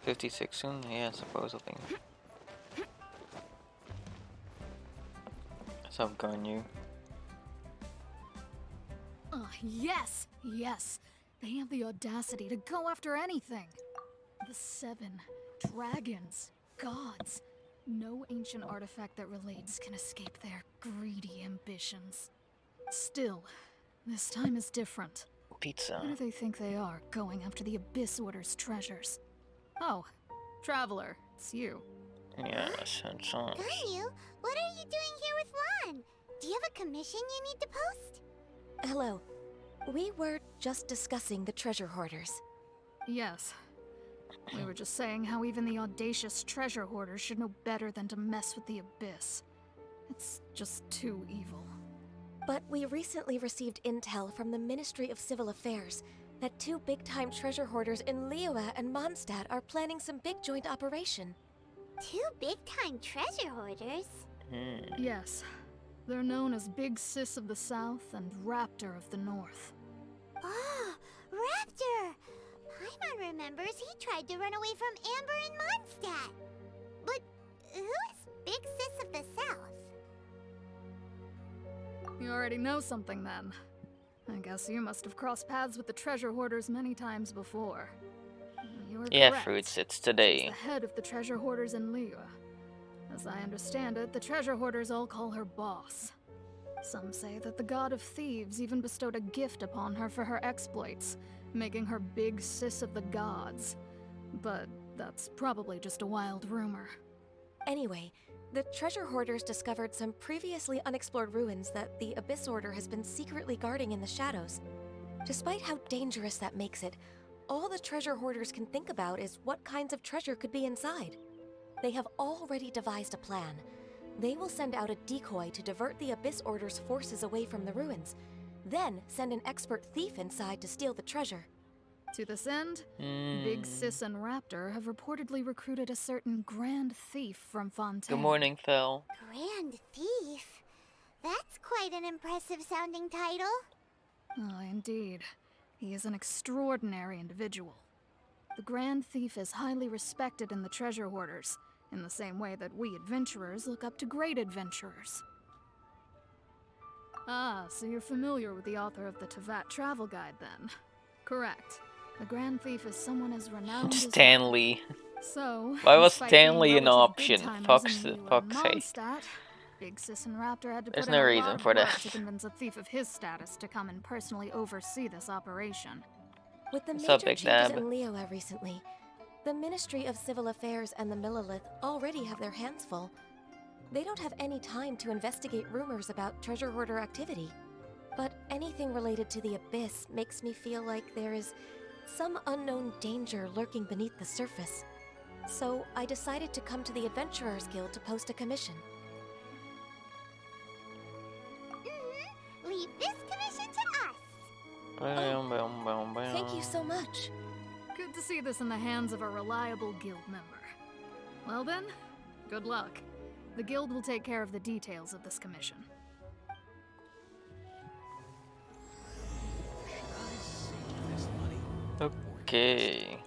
56 soon? Yeah, supposedly. What's up, Garnu? Yes! Yes! They have the audacity to go after anything! The 7 dragons, gods. No ancient artifact that relates can escape their greedy ambitions. Still, this time is different. Pizza. Who do they think they are, going after the Abyss Order's treasures? Oh, Traveler, it's you. Yes, and so. Garyu, what are you doing here with Lon? Do you have a commission you need to post? Hello. We were just discussing the treasure hoarders. Yes. We were just saying how even the audacious treasure hoarders should know better than to mess with the Abyss. It's just too evil. But we recently received intel from the Ministry of Civil Affairs that 2 big-time treasure hoarders in Liyue and Mondstadt are planning some big joint operation. 2 big-time treasure hoarders? Yes. They're known as Big Sis of the South and Raptor of the North. Oh, Raptor! Paimon remembers he tried to run away from Amber in Mondstadt. But who is Big Sis of the South? You already know something then. I guess you must have crossed paths with the treasure hoarders many times before. You're Yeah, correct. Fruits, it's She's today. the head of the treasure hoarders in Liyue. As I understand it, the treasure hoarders all call her boss. Some say that the god of thieves even bestowed a gift upon her for her exploits, making her Big Sis of the gods. But that's probably just a wild rumor. Anyway, the treasure hoarders discovered some previously unexplored ruins that the Abyss Order has been secretly guarding in the shadows. Despite how dangerous that makes it, all the treasure hoarders can think about is what kinds of treasure could be inside. They have already devised a plan. They will send out a decoy to divert the Abyss Order's forces away from the ruins, then send an expert thief inside to steal the treasure. To this end, Big Sis and Raptor have reportedly recruited a certain Grand Thief from Fontaine. Good morning, Phil. Grand Thief? That's quite an impressive sounding title. Oh, indeed. He is an extraordinary individual. The Grand Thief is highly respected in the treasure hoarders, in the same way that we adventurers look up to great adventurers. Ah, so you're familiar with the author of the Tevat Travel Guide, then? Correct. The Grand Thief is someone as renowned as... Stanley. So, Why was despite being Stanley an relative option? big-timers Fuck's in Liyue fuck's and sake. Mondstadt, Big Sis and Raptor had to There's put no in a reason lot of for work that. to convince a thief of his status to come and personally oversee this operation. With the What's up, major Big changes Dab? in Liyue recently, the Ministry of Civil Affairs and the Millelith already have their hands full. They don't have any time to investigate rumors about treasure hoarder activity. But anything related to the Abyss makes me feel like there is some unknown danger lurking beneath the surface. So I decided to come to the Adventurers Guild to post a commission. Leave this commission to us. Thank you so much. Good to see this in the hands of a reliable guild member. Well then, good luck. The guild will take care of the details of this commission. Okay.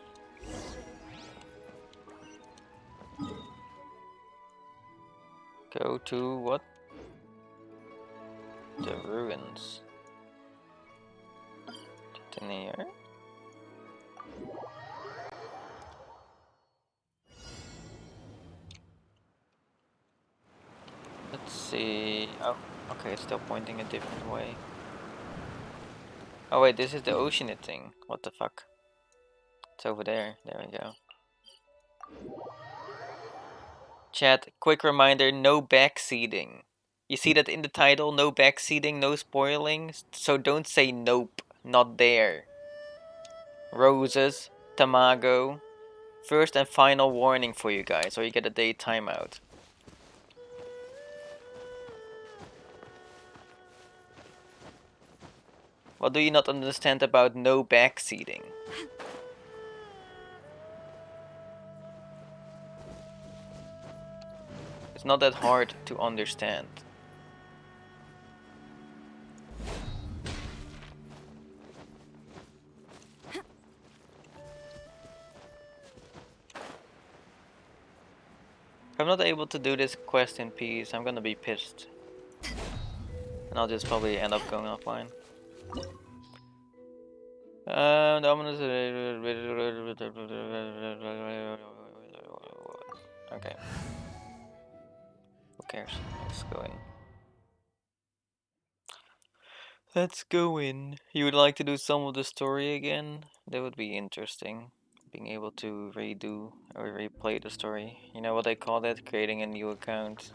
Go to what? The ruins. Detonator. Let's see. Oh, okay, it's still pointing a different way. Oh wait, this is the oceanite thing. What the fuck? It's over there. There we go. Chat, quick reminder, no backseating. You see that in the title, no backseating, no spoiling, so don't say nope, not there. Roses, Tamago. First and final warning for you guys, or you get a day timeout. What do you not understand about no backseating? It's not that hard to understand. If I'm not able to do this quest in peace, I'm gonna be pissed. And I'll just probably end up going offline. Okay. Who cares? Let's go in. Let's go in. You would like to do some of the story again? That would be interesting. Being able to redo or replay the story. You know what I call that? Creating a new account.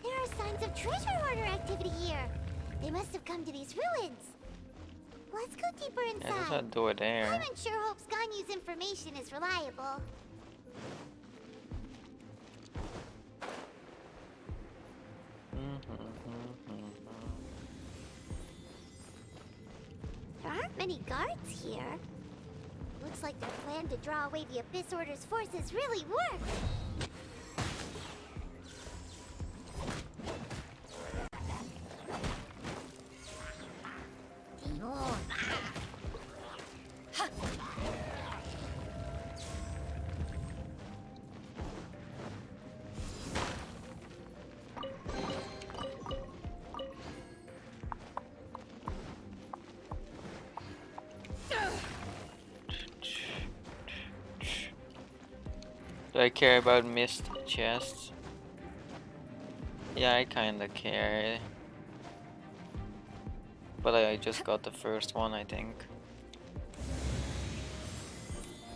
There are signs of treasure hoarder activity here. They must have come to these ruins. Let's go deeper Yeah, there's a inside. door there. Paimon sure hopes Ganyu's information is reliable. There aren't many guards here. Looks like their plan to draw away the Abyss Order's forces really worked. Do I care about missed chests? Yeah, I kinda care. But I just got the first one, I think.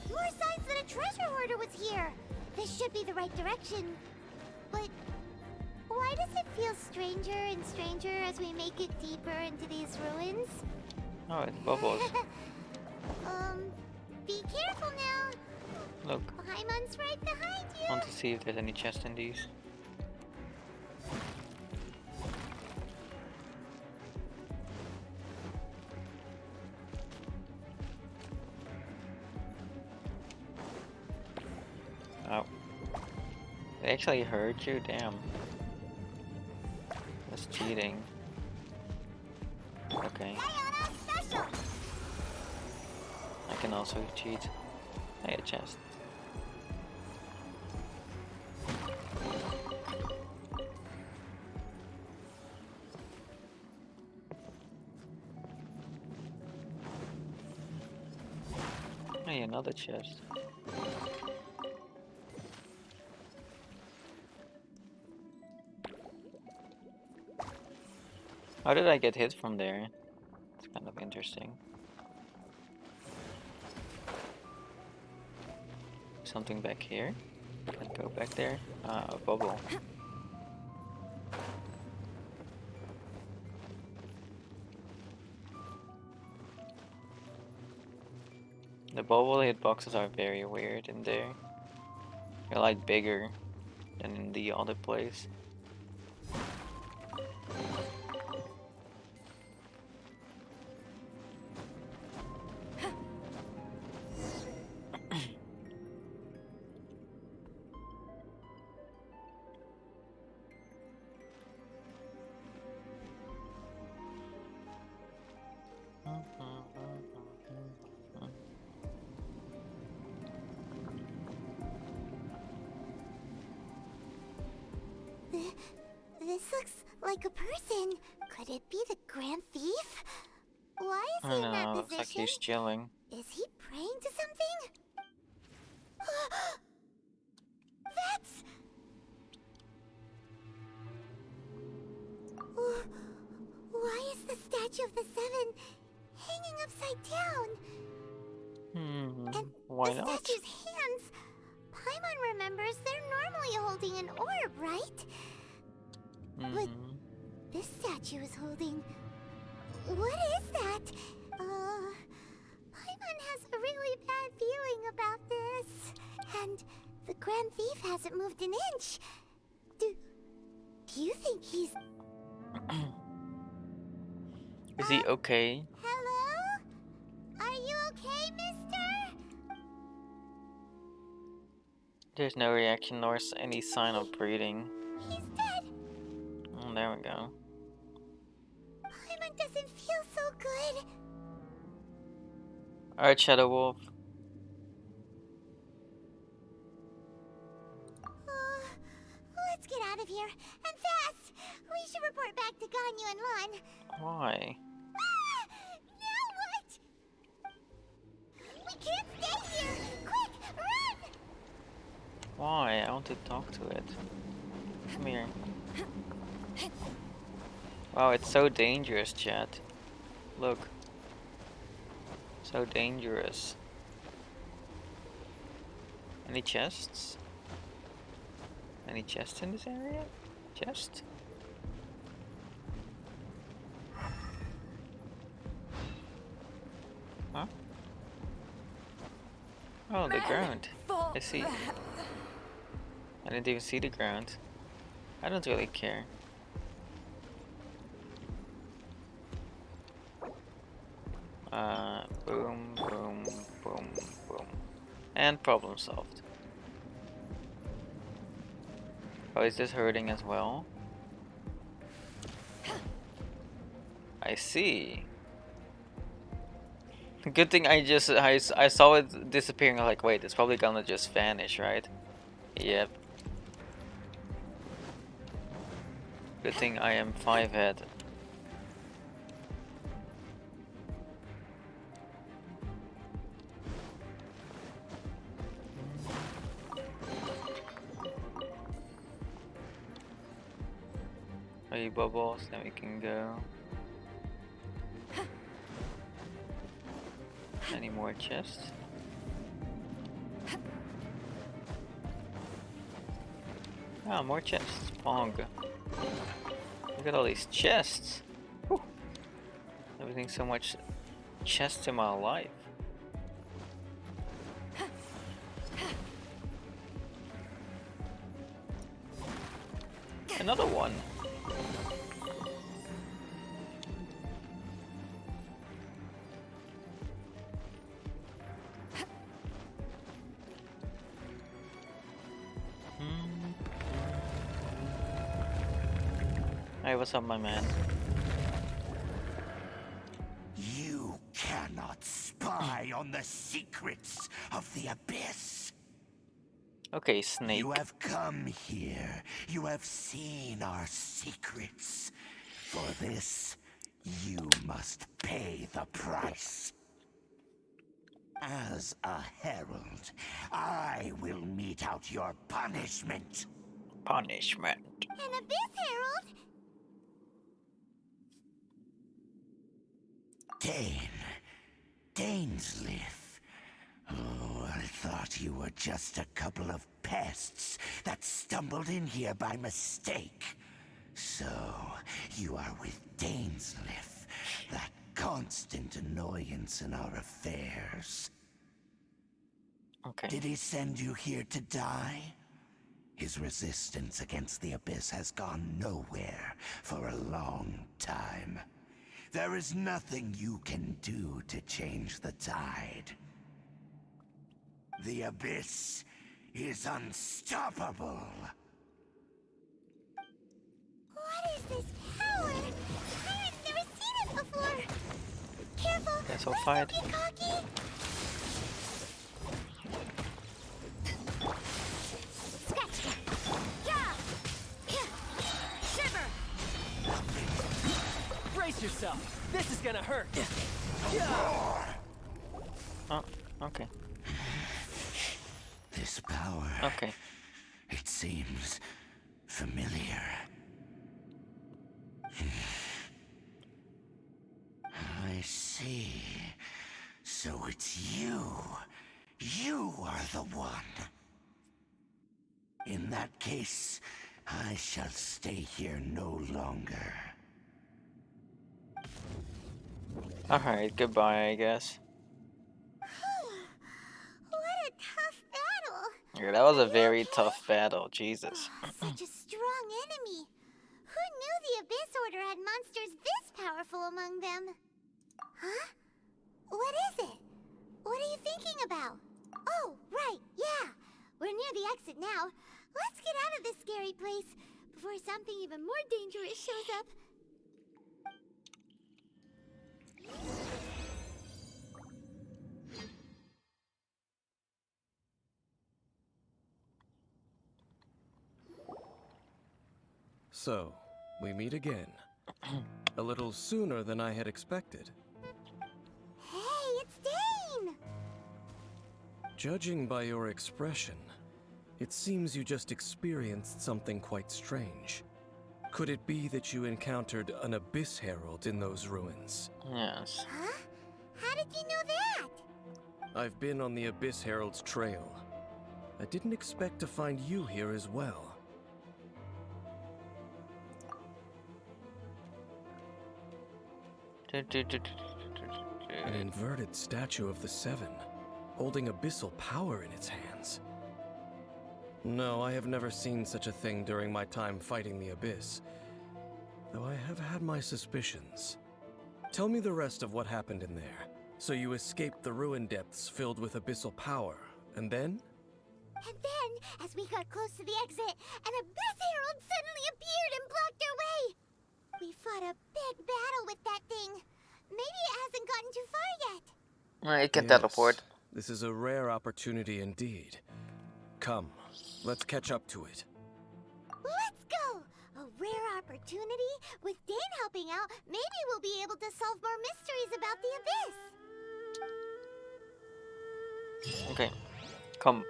More signs that a treasure hoarder was here. This should be the right direction. But why does it feel stranger and stranger as we make it deeper into these ruins? Oh, it bubbles. Be careful now. Look, Paimon's right behind I want you. to see if there's any chest in these. Oh. They actually hurt you? Damn. That's cheating. Okay. Diana special. I can also cheat. I get a chest. Hey, another chest. How did I get hit from there? It's kind of interesting. Something back here? Can't go back there. Ah, a bubble. The bubble hitboxes are very weird in there. They're like bigger than in the other place. This looks like a person. Could it be the Grand Thief? Why is I he in don't that know, looks like position? he's chilling. Is he praying to something? That's... Why is the statue of the Seven hanging upside down? And Why the not? statue's hands... Paimon remembers they're normally holding an orb, right? But this statue is holding... What is that? Paimon has a really bad feeling about this. And the Grand Thief hasn't moved an inch. Do you think he's... Is he okay? Hello? Are you okay, mister? There's no reaction nor any sign of breathing. He's dead. Oh, there we go. Paimon doesn't feel so good. Alright, Shadow Wolf. Let's get out of here, and fast! We should report back to Ganyu and Lon. Why? Ah! Now what? We can't stay here! Quick, run! Why? I want to talk to it. Come here. Wow, it's so dangerous, chat. Look. So dangerous. Any chests? Any chests in this area? Chest? Huh? Oh, the ground. I see. I didn't even see the ground. I don't really care. Boom, boom, boom, boom. And problem solved. Oh, is this hurting as well? I see. Good thing I saw it disappearing. I'm like, wait, it's probably gonna just vanish, right? Yep. Good thing I am 5 head. Are bubbles? Then we can go. Any more chests? Ah, more chests. Pong. Look at all these chests. Whew. Everything so much chests in my life. Another one. Hey, what's up, my man? You cannot spy on the secrets of the Abyss. Okay, Snake. You have come here. You have seen our secrets. For this, you must pay the price. As a herald, I will mete out your punishment. Punishment. An Abyss Herald? Dainsleif. Oh, I thought you were just a couple of pests that stumbled in here by mistake. So, you are with Dainsleif, that constant annoyance in our affairs. Okay. Did he send you here to die? His resistance against the Abyss has gone nowhere for a long time. There is nothing you can do to change the tide. The Abyss is unstoppable. What is this power? Tyrants never seen it before. Careful, Guess I'll please fight. don't get cocky. Scratch that. Yeah. Shiver. Brace yourself. This is gonna hurt. Oh, okay. This power, Okay. it seems familiar. I see. So it's you. You are the one. In that case, I shall stay here no longer. Alright, goodbye, I guess. What a tough battle. Yeah, that was a very tough battle, Jesus. Such a strong enemy. Who knew the Abyss Order had monsters this powerful among them? Huh? What is it? What are you thinking about? Oh, right, yeah. We're near the exit now. Let's get out of this scary place before something even more dangerous shows up. So, we meet again. A little sooner than I had expected. Hey, it's Dane! Judging by your expression, it seems you just experienced something quite strange. Could it be that you encountered an Abyss Herald in those ruins? Yes. Huh? How did you know that? I've been on the Abyss Herald's trail. I didn't expect to find you here as well. An inverted statue of the Seven, holding abyssal power in its hands. No, I have never seen such a thing during my time fighting the Abyss, though I have had my suspicions. Tell me the rest of what happened in there. So you escaped the ruin depths filled with abyssal power, and then? And then, as we got close to the exit, an Abyss Herald suddenly appeared and blocked our way! We fought a big battle with that thing. Maybe it hasn't gotten too far yet. It can Yes, teleport. this is a rare opportunity indeed. Come, let's catch up to it. Let's go! A rare opportunity? With Dane helping out, maybe we'll be able to solve more mysteries about the Abyss. Okay, come.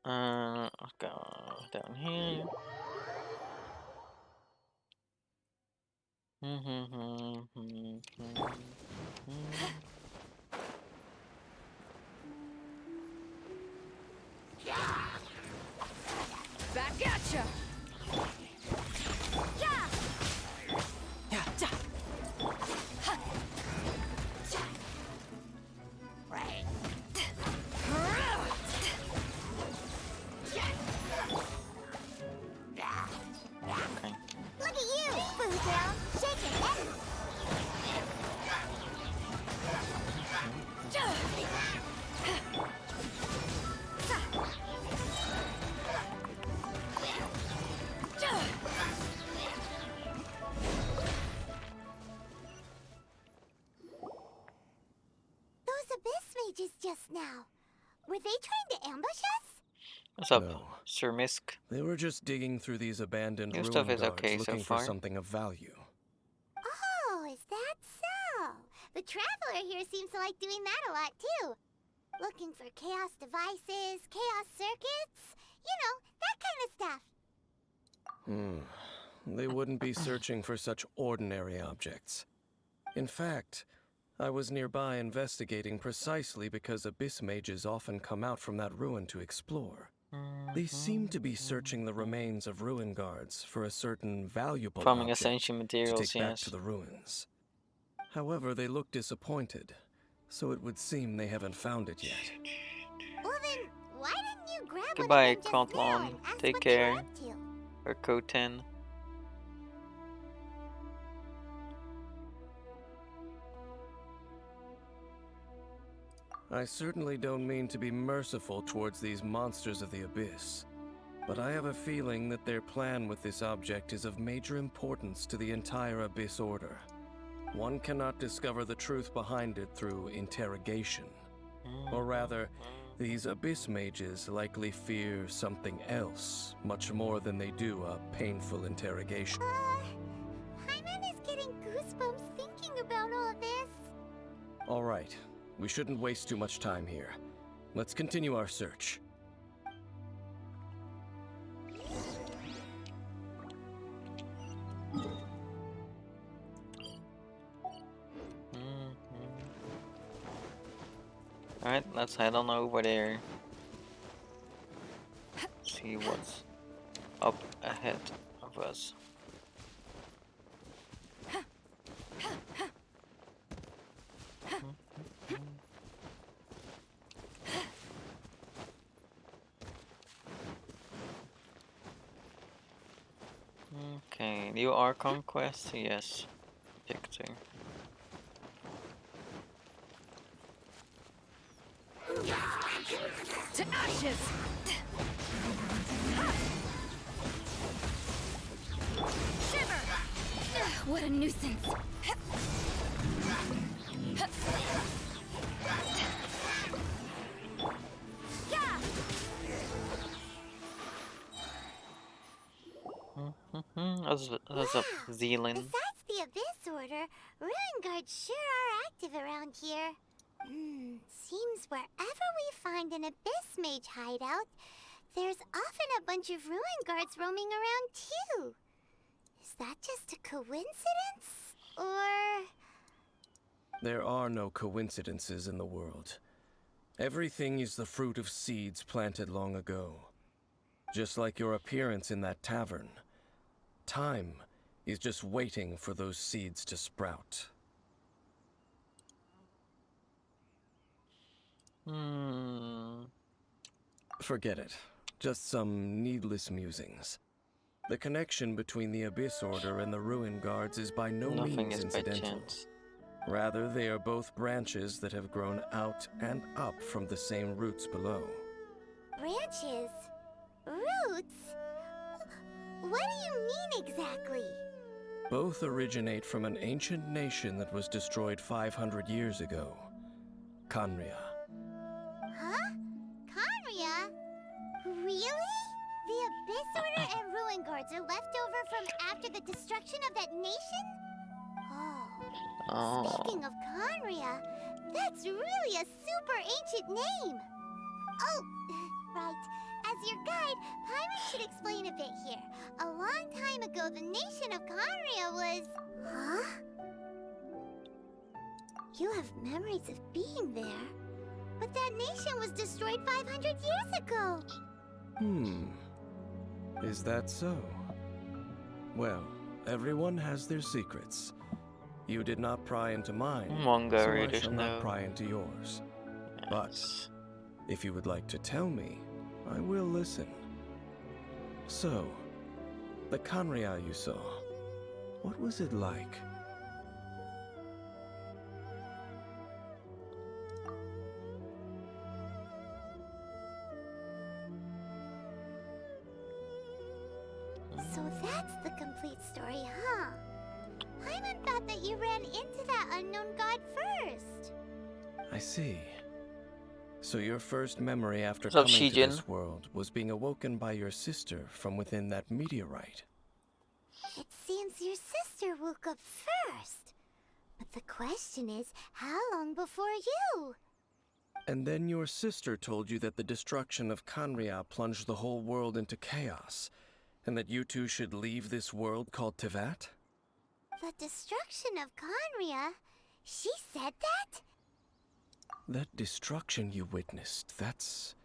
Let's go down here. Back at ya! Okay. Look at you, Food Girl, shaking it. Those Abyss mages just now. Were they trying to ambush us? What's up, No. Sir Misk? They were just digging through these abandoned Your ruin stuff is guards okay so looking for far. something of value. Oh, is that so? The Traveler here seems to like doing that a lot too. Looking for chaos devices, chaos circuits, you know, that kind of stuff. They wouldn't be searching for such ordinary objects. In fact, I was nearby investigating precisely because Abyss mages often come out from that ruin to explore. They seem to be searching the remains of ruin guards for a certain valuable Farming object essential to materials, take back yes. to the ruins. However, they look disappointed, so it would seem they haven't found it yet. Well then, why didn't you grab Goodbye, one of them just now Contlon. and ask Take what they were care. up to? Or Koten. I certainly don't mean to be merciful towards these monsters of the Abyss, but I have a feeling that their plan with this object is of major importance to the entire Abyss Order. One cannot discover the truth behind it through interrogation. Or rather, these Abyss mages likely fear something else, much more than they do a painful interrogation. Hyman is getting goosebumps thinking about all this. All right, we shouldn't waste too much time here. Let's continue our search. Alright, let's head on over there. See what's up ahead of us. Okay, new Archon quest? Yes. Picture. To ashes! Shiver! What a nuisance! What's up, Wow! Zealand? Besides the Abyss Order, Ruin Guards sure are active around here. Seems wherever we find an Abyss Mage hideout, there's often a bunch of Ruin Guards roaming around too. Is that just a coincidence? Or... There are no coincidences in the world. Everything is the fruit of seeds planted long ago. Just like your appearance in that tavern. Time is just waiting for those seeds to sprout. Forget it. Just some needless musings. The connection between the Abyss Order and the Ruin Guards is by no Nothing means is by incidental. chance. Rather, they are both branches that have grown out and up from the same roots below. branches? Roots? What do you mean exactly? Both originate from an ancient nation that was destroyed 500 years ago. Khaenri'ah. Huh? Conria? Really? The Abyss Order and Ruin Guards are left over from after the destruction of that nation? Oh. Speaking of Conria, that's really a super ancient name. Oh, right. As your guide, Paimon should explain a bit here. A long time ago, the nation of Conria was... Huh? You have memories of being there. But that nation was destroyed 500 years ago. Is that so? Well, everyone has their secrets. You did not pry into mine, Manga so I readers shall know. not pry into yours. But Yes. if you would like to tell me, I will listen. So, the Khaenri'ah you saw, what was it like? So that's the complete story, huh? Paimon thought that you ran into that unknown god first. I see. So your first memory after What's up, coming to Shijin? this world was being awoken by your sister from within that meteorite. It seems your sister woke up first. But the question is, how long before you? And then your sister told you that the destruction of Khaenri'ah plunged the whole world into chaos, and that you two should leave this world called Teyvat? The destruction of Conria? She said that? That destruction you witnessed, that's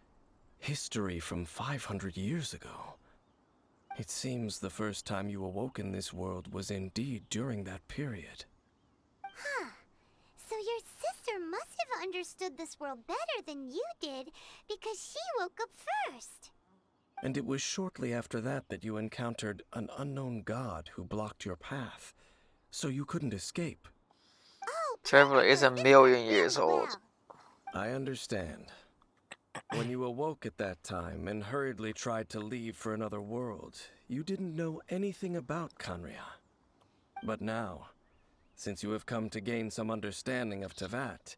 history from 500 years ago. It seems the first time you awoke in this world was indeed during that period. Huh. So your sister must have understood this world better than you did, because she woke up first. And it was shortly after that that you encountered an unknown god who blocked your path, so you couldn't escape. Oh, Traveler Paimon is a knows this million world years really old. well. I understand. When you awoke at that time and hurriedly tried to leave for another world, you didn't know anything about Khaenri'ah. But now, since you have come to gain some understanding of Teyvat,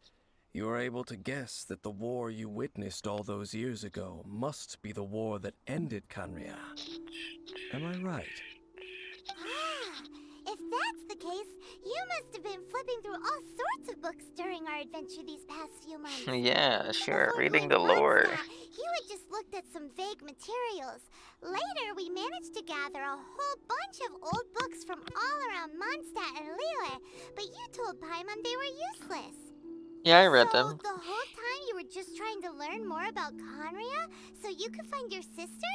you are able to guess that the war you witnessed all those years ago must be the war that ended Khaenri'ah. Am I right? Ah, if that's the case, you must have been flipping through all sorts of books during our adventure these past few months. Yeah, sure. Before Reading going the lore. Mondstadt, you had just looked at some vague materials. Later, we managed to gather a whole bunch of old books from all around Mondstadt and Lille, but you told Paimon they were useless. Yeah, I read So, them. the whole time you were just trying to learn more about Conria so you could find your sister?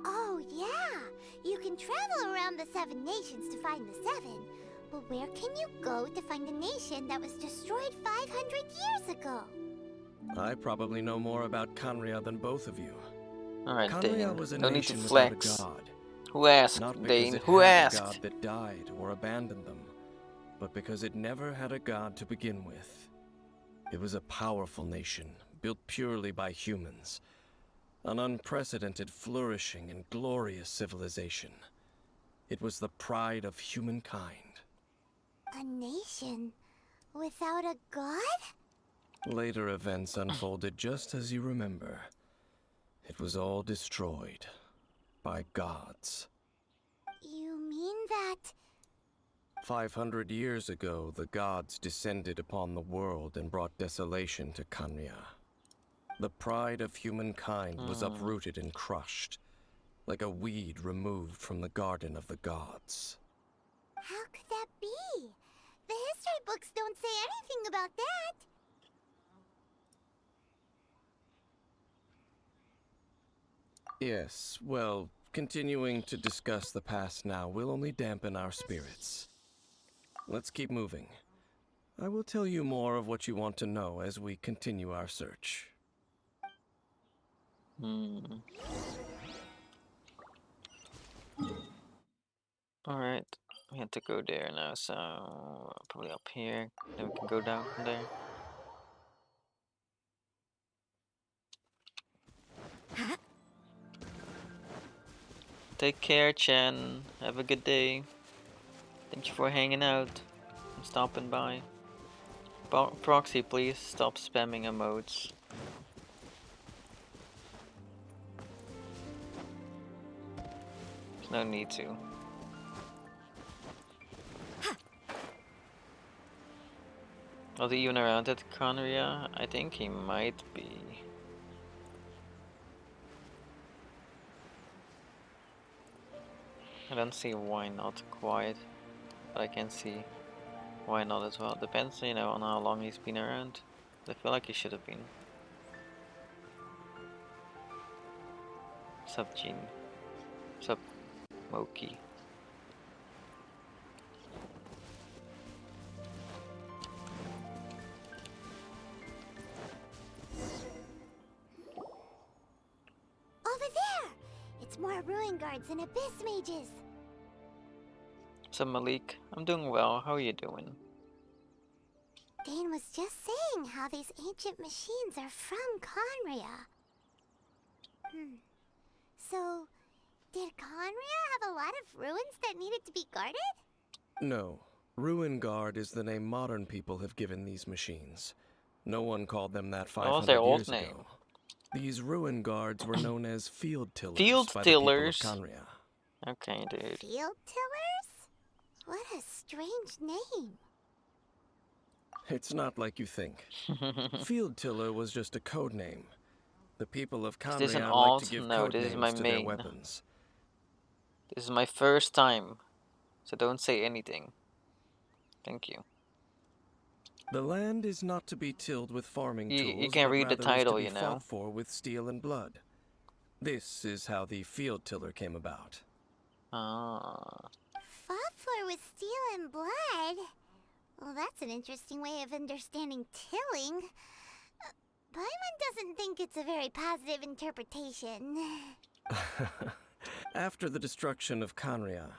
Oh, yeah. You can travel around the 7 nations to find the 7. But where can you go to find a nation that was destroyed 500 years ago? I probably know more about Khaenri'ah than both of you. Alright, Khaenri'ah Dane. was a No need to nation without a flex. god. Who asked, Not because Dane? it Who had a asked? god that died or abandoned them, but because it never had a god to begin with. It was a powerful nation, built purely by humans. An unprecedented, flourishing, and glorious civilization. It was the pride of humankind. A nation without a god? Later events unfolded just as you remember. It was all destroyed by gods. mean that... 500 years ago, the gods descended upon the world and brought desolation to Canria. The pride of humankind was uprooted and crushed, like a weed removed from the garden of the gods. How could that be? The history books don't say anything about that. Yes, well, continuing to discuss the past now will only dampen our spirits. Let's keep moving. I will tell you more of what you want to know as we continue our search. Alright, we have to go there now, so probably up here. Then we can go down from there. Take care, Chen. Have a good day. Thank you for hanging out and stopping by. Proxy, please stop spamming emotes. There's no need to. Was he even around at Conria? I think he might be. I don't see why not quite, but I can see why not as well. Depends, you know, on how long he's been around. I feel like he should have been. Sup, Gene? Sup, Moki? Over there! It's more ruin guards and abyss mages. Sup, Malik? I'm doing well. How are you doing? Dane was just saying how these ancient machines are from Conria. So, did Conria have a lot of ruins that needed to be guarded? No. Ruin Guard is the name modern people have given these machines. No one called them that What was their 500 old years name? ago. These Ruin Guards were known as Field Tillers Field by the people of Tillers? Canria. Okay, dude. Field tillers? What a strange name. It's not like you think. Field Tiller was just a code name. The people of Is this an Canria like alt? to give No, code this is names my to their main. weapons. This is my first time, so don't say anything. Thank you. The land is not to be tilled with farming You tools, can but read the rather is to title, be you know. fought for with steel and blood. This is how the Field Tiller came about. Fought for with steel and blood? Well, that's an interesting way of understanding tilling. Paimon doesn't think it's a very positive interpretation. After the destruction of Canria,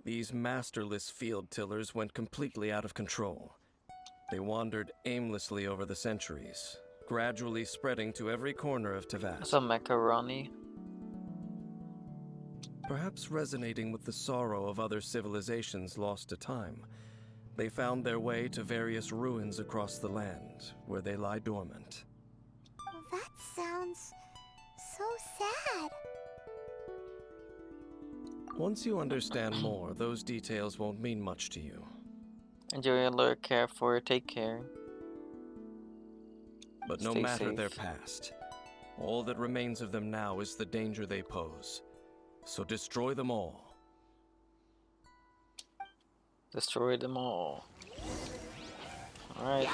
these masterless field tillers went completely out of control. They wandered aimlessly over the centuries, gradually spreading to every corner of Tavast. Some macaroni. Perhaps resonating with the sorrow of other civilizations lost to time, they found their way to various ruins across the land, where they lie dormant. That sounds so sad. Once you understand more, those details won't mean much to you. Enjoy your lure, care, take care. But no Stay matter their safe. past, all that remains of them now is the danger they pose. So destroy them all. Destroy them all. Alright.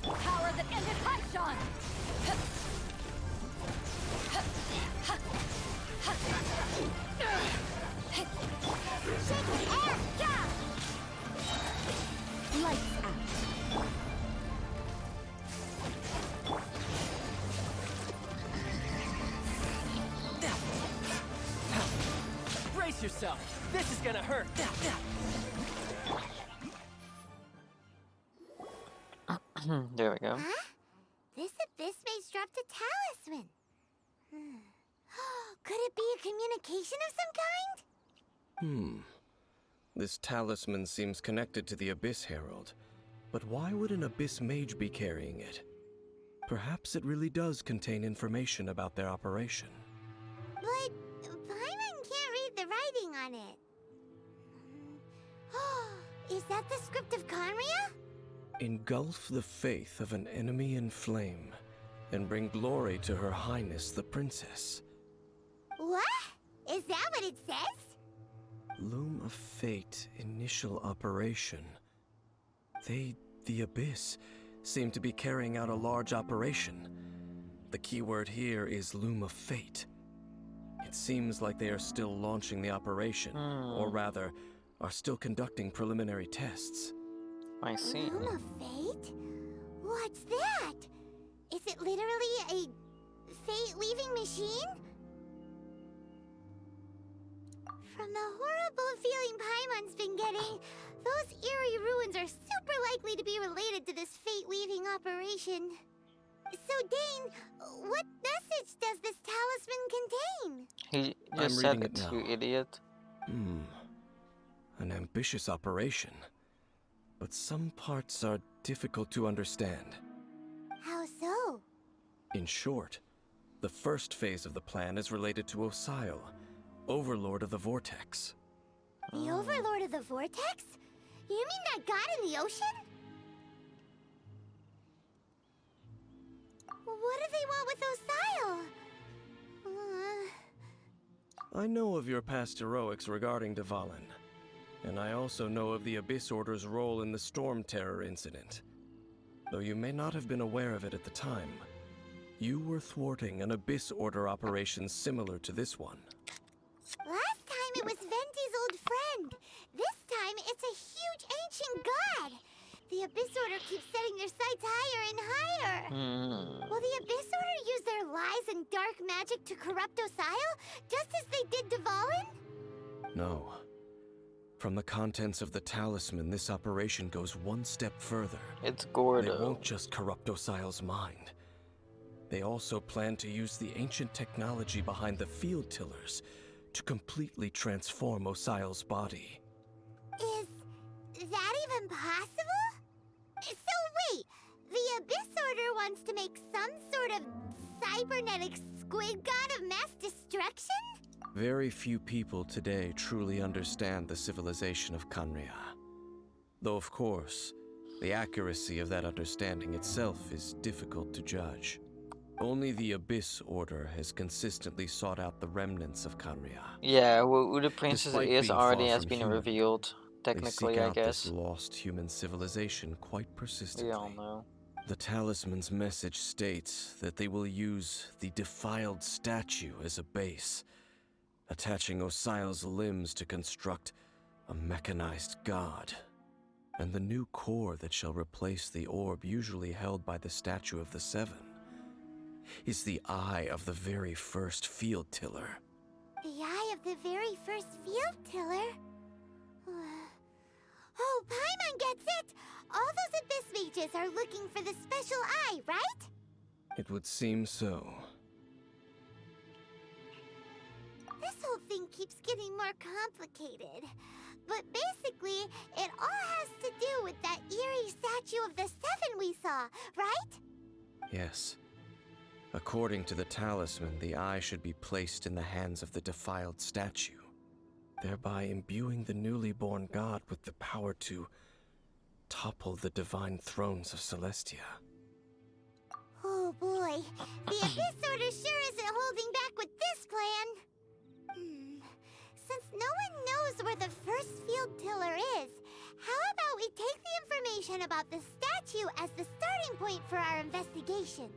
Power that ended Haishan! Lights out. Brace yourself. This is gonna hurt. There we go. Huh? This abyss mage dropped a talisman. Could it be a communication of some kind? This talisman seems connected to the Abyss Herald. But why would an Abyss Mage be carrying it? Perhaps it really does contain information about their operation. But Paimon can't read the Is that the script of Conria? Engulf the faith of an enemy in flame, and bring glory to Her Highness the Princess. What? Is that what it says? Loom of Fate initial operation. They, the Abyss, seem to be carrying out a large operation. The keyword here is Loom of Fate. It seems like they are still launching the operation, or rather, are still conducting preliminary tests. I see. Loom of Fate? What's that? Is it literally a fate-weaving machine? From the horrible feeling Paimon's been getting, those eerie ruins are super likely to be related to this fate-weaving operation. So, Dane, what message does this talisman contain? He I'm just said reading it, it you now. idiot. An ambitious operation, but some parts are difficult to understand. How so? In short, the first phase of the plan is related to Osile, Overlord of the Vortex. The Overlord of the Vortex? You mean that god in the ocean? What do they want with Osile? I know of your past heroics regarding Dvalin, and I also know of the Abyss Order's role in the Storm Terror incident. Though you may not have been aware of it at the time, you were thwarting an Abyss Order operation similar to this one. Last time it was Venti's old friend. This time it's a huge ancient god. The Abyss Order keeps setting their sights higher and higher. Will the Abyss Order use their lies and dark magic to corrupt Osile, just as they did Dvalin? No. From the contents of the talisman, this operation goes one step further. It's They Gordo. won't just corrupt Osile's mind. They also plan to use the ancient technology behind the field tillers to completely transform Osile's body. Is that even possible? So wait, the Abyss Order wants to make some sort of cybernetic squid god of mass destruction? Very few people today truly understand the civilization of Conria. Though of course, the accuracy of that understanding itself is difficult to judge. Only the Abyss Order has consistently sought out the remnants of Conria. Yeah, who the princess Despite is being already far has from been human, revealed. They Technically, seek I out this guess. lost human civilization quite We persistently. all know. The talisman's message states that they will use the defiled statue as a base, attaching Osile's limbs to construct a mechanized god. And the new core that shall replace the orb usually held by the statue of the Seven is the eye of the very first field tiller. The eye of the very first field tiller? Oh, Paimon gets it! All those Abyss mages are looking for the special eye, right? It would seem so. This whole thing keeps getting more complicated. But basically, it all has to do with that eerie statue of the Seven we saw, right? Yes. According to the talisman, the eye should be placed in the hands of the defiled statue, thereby imbuing the newly born god with the power to topple the divine thrones of Celestia. Oh boy, the Abyss Order sure isn't holding back with this plan. Since no one knows where the first field tiller is, how about we take the information about the statue as the starting point for our investigation?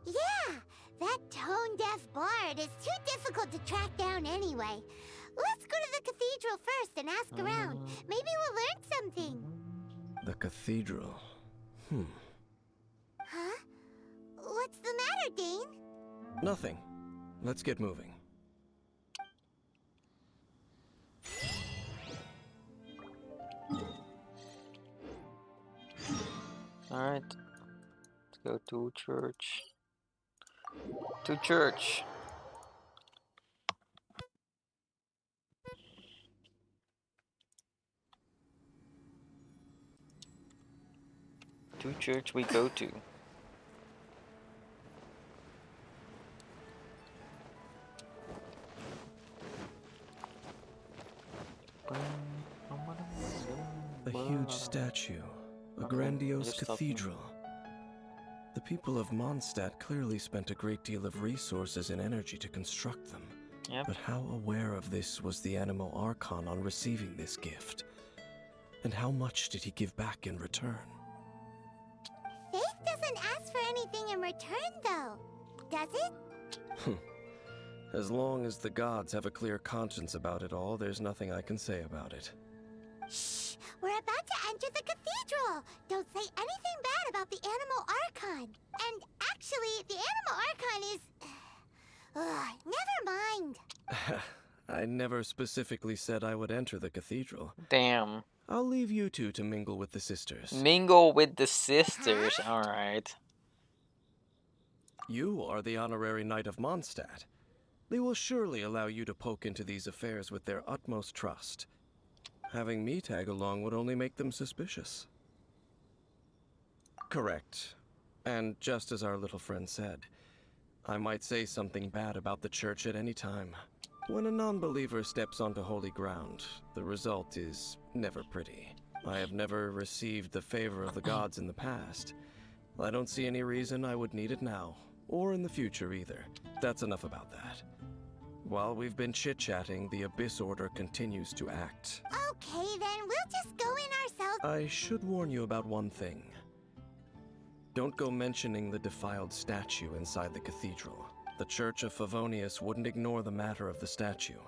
Yeah, that tone-deaf bard is too difficult to track down anyway. Let's go to the cathedral first and ask around. Maybe we'll learn something. The cathedral. Huh? What's the matter, Dane? Nothing. Let's get moving. Alright. Let's go to church. To church. To church we go to. statue, a Okay, grandiose just stop me. cathedral. The people of Mondstadt clearly spent a great deal of resources and energy to construct them. Yep. But how aware of this was the Animo Archon on receiving this gift? And how much did he give back in return? Faith doesn't ask for anything in return, though. Does it? As long as the gods have a clear conscience about it all, there's nothing I can say about it. Shh! We're about to enter the cathedral! Don't say anything bad about the Animal Archon! And actually, the Animal Archon is... never mind! I never specifically said I would enter the cathedral. Damn. I'll leave you two to mingle with the sisters. Mingle with the sisters. Alright. You are the honorary knight of Mondstadt. They will surely allow you to poke into these affairs with their utmost trust. Having me tag along would only make them suspicious. Correct. And just as our little friend said, I might say something bad about the church at any time. When a non-believer steps onto holy ground, the result is never pretty. I have never received the favor of the gods in the past. I don't see any reason I would need it now, or in the future either. That's enough about that. While we've been chit-chatting, the Abyss Order continues to act. Okay, then we'll just go in ourselves. I should warn you about one thing. Don't go mentioning the defiled statue inside the cathedral. The Church of Favonius wouldn't ignore the matter of the statue.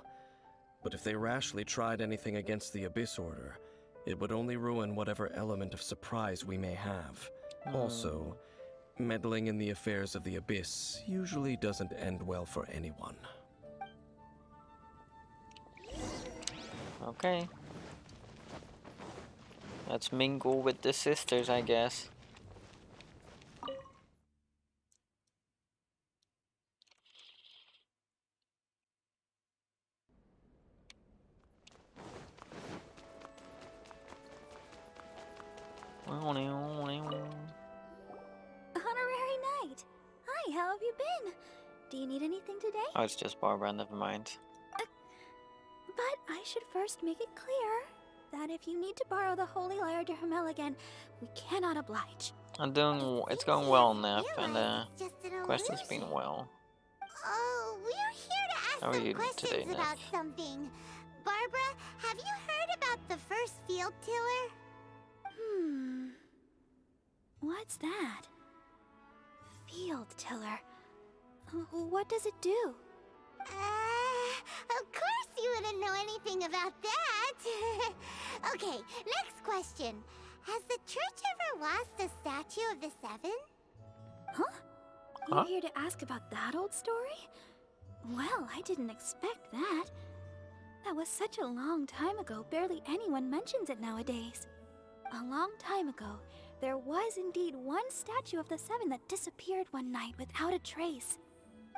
But if they rashly tried anything against the Abyss Order, it would only ruin whatever element of surprise we may have. Also, meddling in the affairs of the Abyss usually doesn't end well for anyone. Okay. Let's mingle with the sisters, I guess. Honorary Knight! Hi, how have you been? Do you need anything today? Oh, it's just Barbara, never mind. But I should first make it clear that if you need to borrow the Holy Lyre to Hermel again, we cannot oblige. It's going well, Nap, and It's just an quest has illusion. been well. Oh, we're here to ask How are some you questions today, Nef? about something. Barbara, have you heard about the first field tiller? What's that? Field tiller. What does it do? Of course you wouldn't know anything about that. Okay, next question. Has the church ever lost a statue of the Seven? You're here to ask about that old story? Well, I didn't expect that. That was such a long time ago, barely anyone mentions it nowadays. A long time ago, there was indeed one statue of the Seven that disappeared one night without a trace.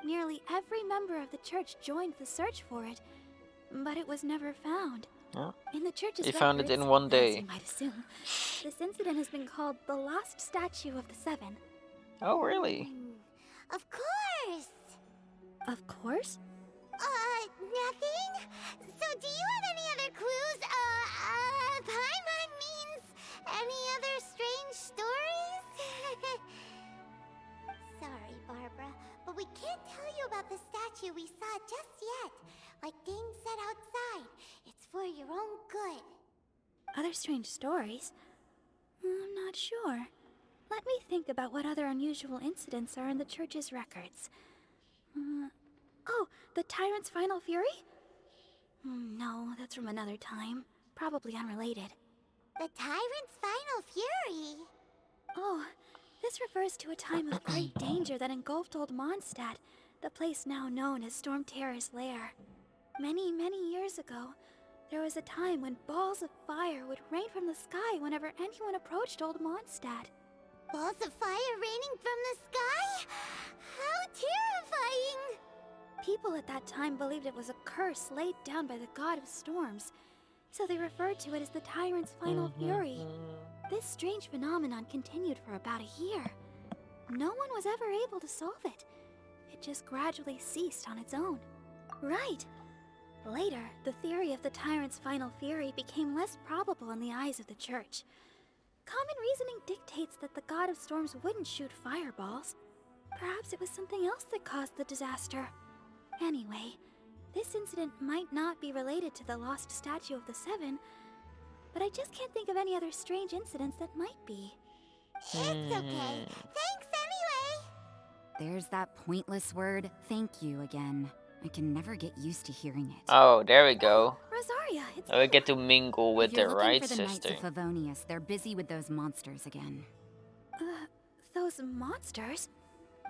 Nearly every member of the church joined the search for it, but it was never found. Yeah. In the church's They found it records, in one as day. you might assume, this incident has been called the Lost Statue of the Seven. Oh, really? Of course. Of course? Nothing? So do you have any other clues? Paimon means any other strange stories? Sorry, Barbara, but we can't tell you about the statue we saw just yet. Like Dane said outside, it's for your own good. Other strange stories? I'm not sure. Let me think about what other unusual incidents are in the church's records. Oh, the Tyrants' final fury? No, that's from another time. Probably unrelated. The Tyrant's final fury? Oh, this refers to a time of great danger that engulfed old Mondstadt, the place now known as Storm Terror's lair. Many, many years ago, there was a time when balls of fire would rain from the sky whenever anyone approached old Mondstadt. Balls of fire raining from the sky? How terrifying! People at that time believed it was a curse laid down by the god of storms, so they referred to it as the Tyrant's final fury. This strange phenomenon continued for about a year. No one was ever able to solve it. It just gradually ceased on its own. Right. Later, the theory of the Tyrant's final fury became less probable in the eyes of the church. Common reasoning dictates that the god of storms wouldn't shoot fireballs. Perhaps it was something else that caused the disaster. Anyway, this incident might not be related to the lost statue of the Seven, but I just can't think of any other strange incidents that might be. It's okay. Thanks anyway. There's that pointless word, thank you, again. I can never get used to hearing it. Oh, there we go. Rosaria, it's I you. get to mingle with If you're the looking right for the sister. Knights of Favonius, they're busy with those monsters again. Those monsters?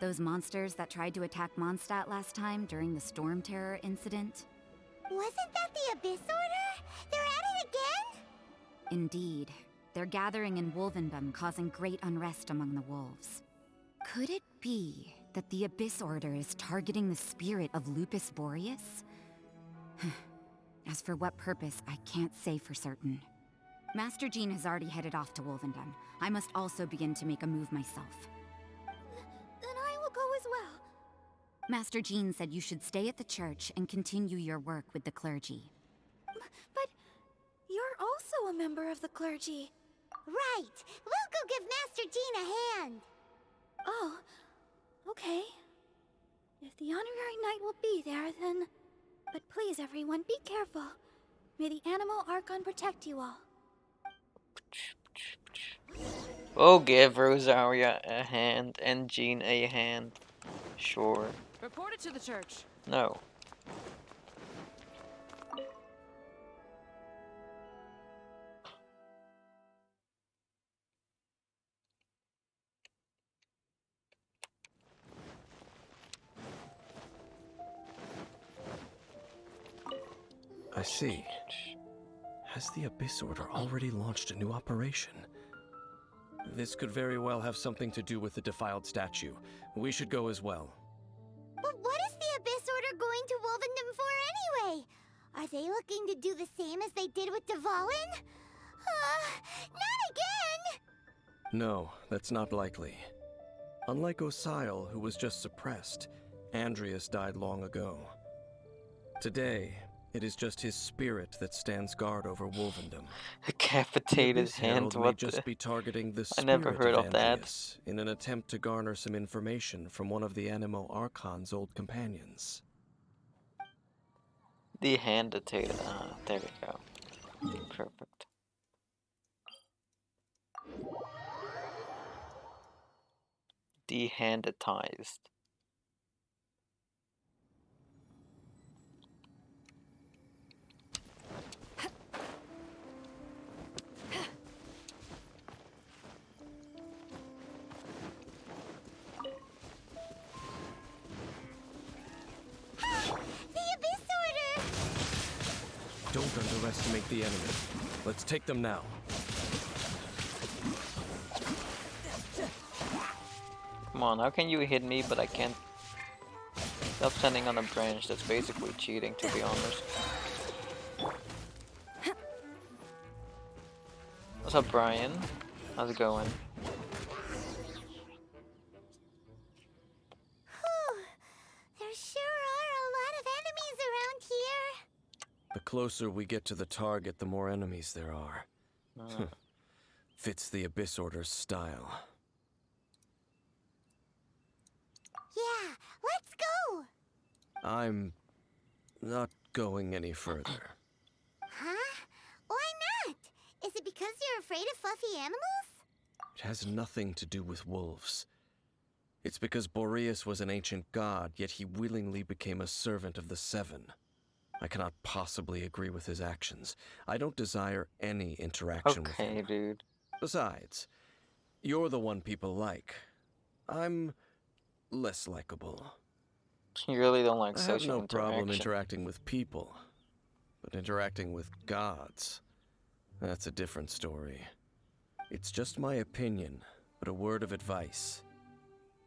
Those monsters that tried to attack Mondstadt last time during the Storm Terror incident? Wasn't that the Abyss Order? They're at it again? Indeed. They're gathering in Wolvendom, causing great unrest among the wolves. Could it be that the Abyss Order is targeting the spirit of Lupus Boreas? As for what purpose, I can't say for certain. Master Jean has already headed off to Wolvendom. I must also begin to make a move myself. Then I will go as well. Master Jean said you should stay at the church and continue your work with the clergy. But you're also a member of the clergy. Right. We'll go give Master Jean a hand. Oh, okay. If the honorary knight will be there, then... But please, everyone, be careful. May the Animal Archon protect you all. We'll give Rosaria a hand and Jean a hand. Sure. Report it to the church. No. I see. Has the Abyss Order already launched a new operation? This could very well have something to do with the defiled statue. We should go as well. But what is the Abyss Order going to Wolvendom for anyway? Are they looking to do the same as they did with Dvalin? Not again! No, that's not likely. Unlike Osile, who was just suppressed, Andreas died long ago. Today, it is just his spirit that stands guard over Wolvendom. The Decapitated Abyss hand, Herald may what just the... be targeting the I spirit never heard of of that. Andreas in an attempt to garner some information from one of the Animo Archon's old companions. Dehanditated. Ah, there we go. Perfect. Dehanditized. The Abyss Order! Don't underestimate the enemy. Let's take them now. Come on, how can you hit me but I can't? Stop standing on a branch, that's basically cheating, to be honest. What's up, Brian? How's it going? Whew. There sure are a lot of enemies around here. The closer we get to the target, the more enemies there are. Fits the Abyss Order's style. Yeah, let's go! I'm not going any further. Huh? Why not? Is it because you're afraid of fluffy animals? It has nothing to do with wolves. It's because Boreas was an ancient god, yet he willingly became a servant of the Seven. I cannot possibly agree with his actions. I don't desire any interaction with him. Okay, dude. Besides, you're the one people like. I'm less likable. You really don't like I have social no problem interaction. interacting with people, but interacting with gods, that's a different story. It's just my opinion, but a word of advice.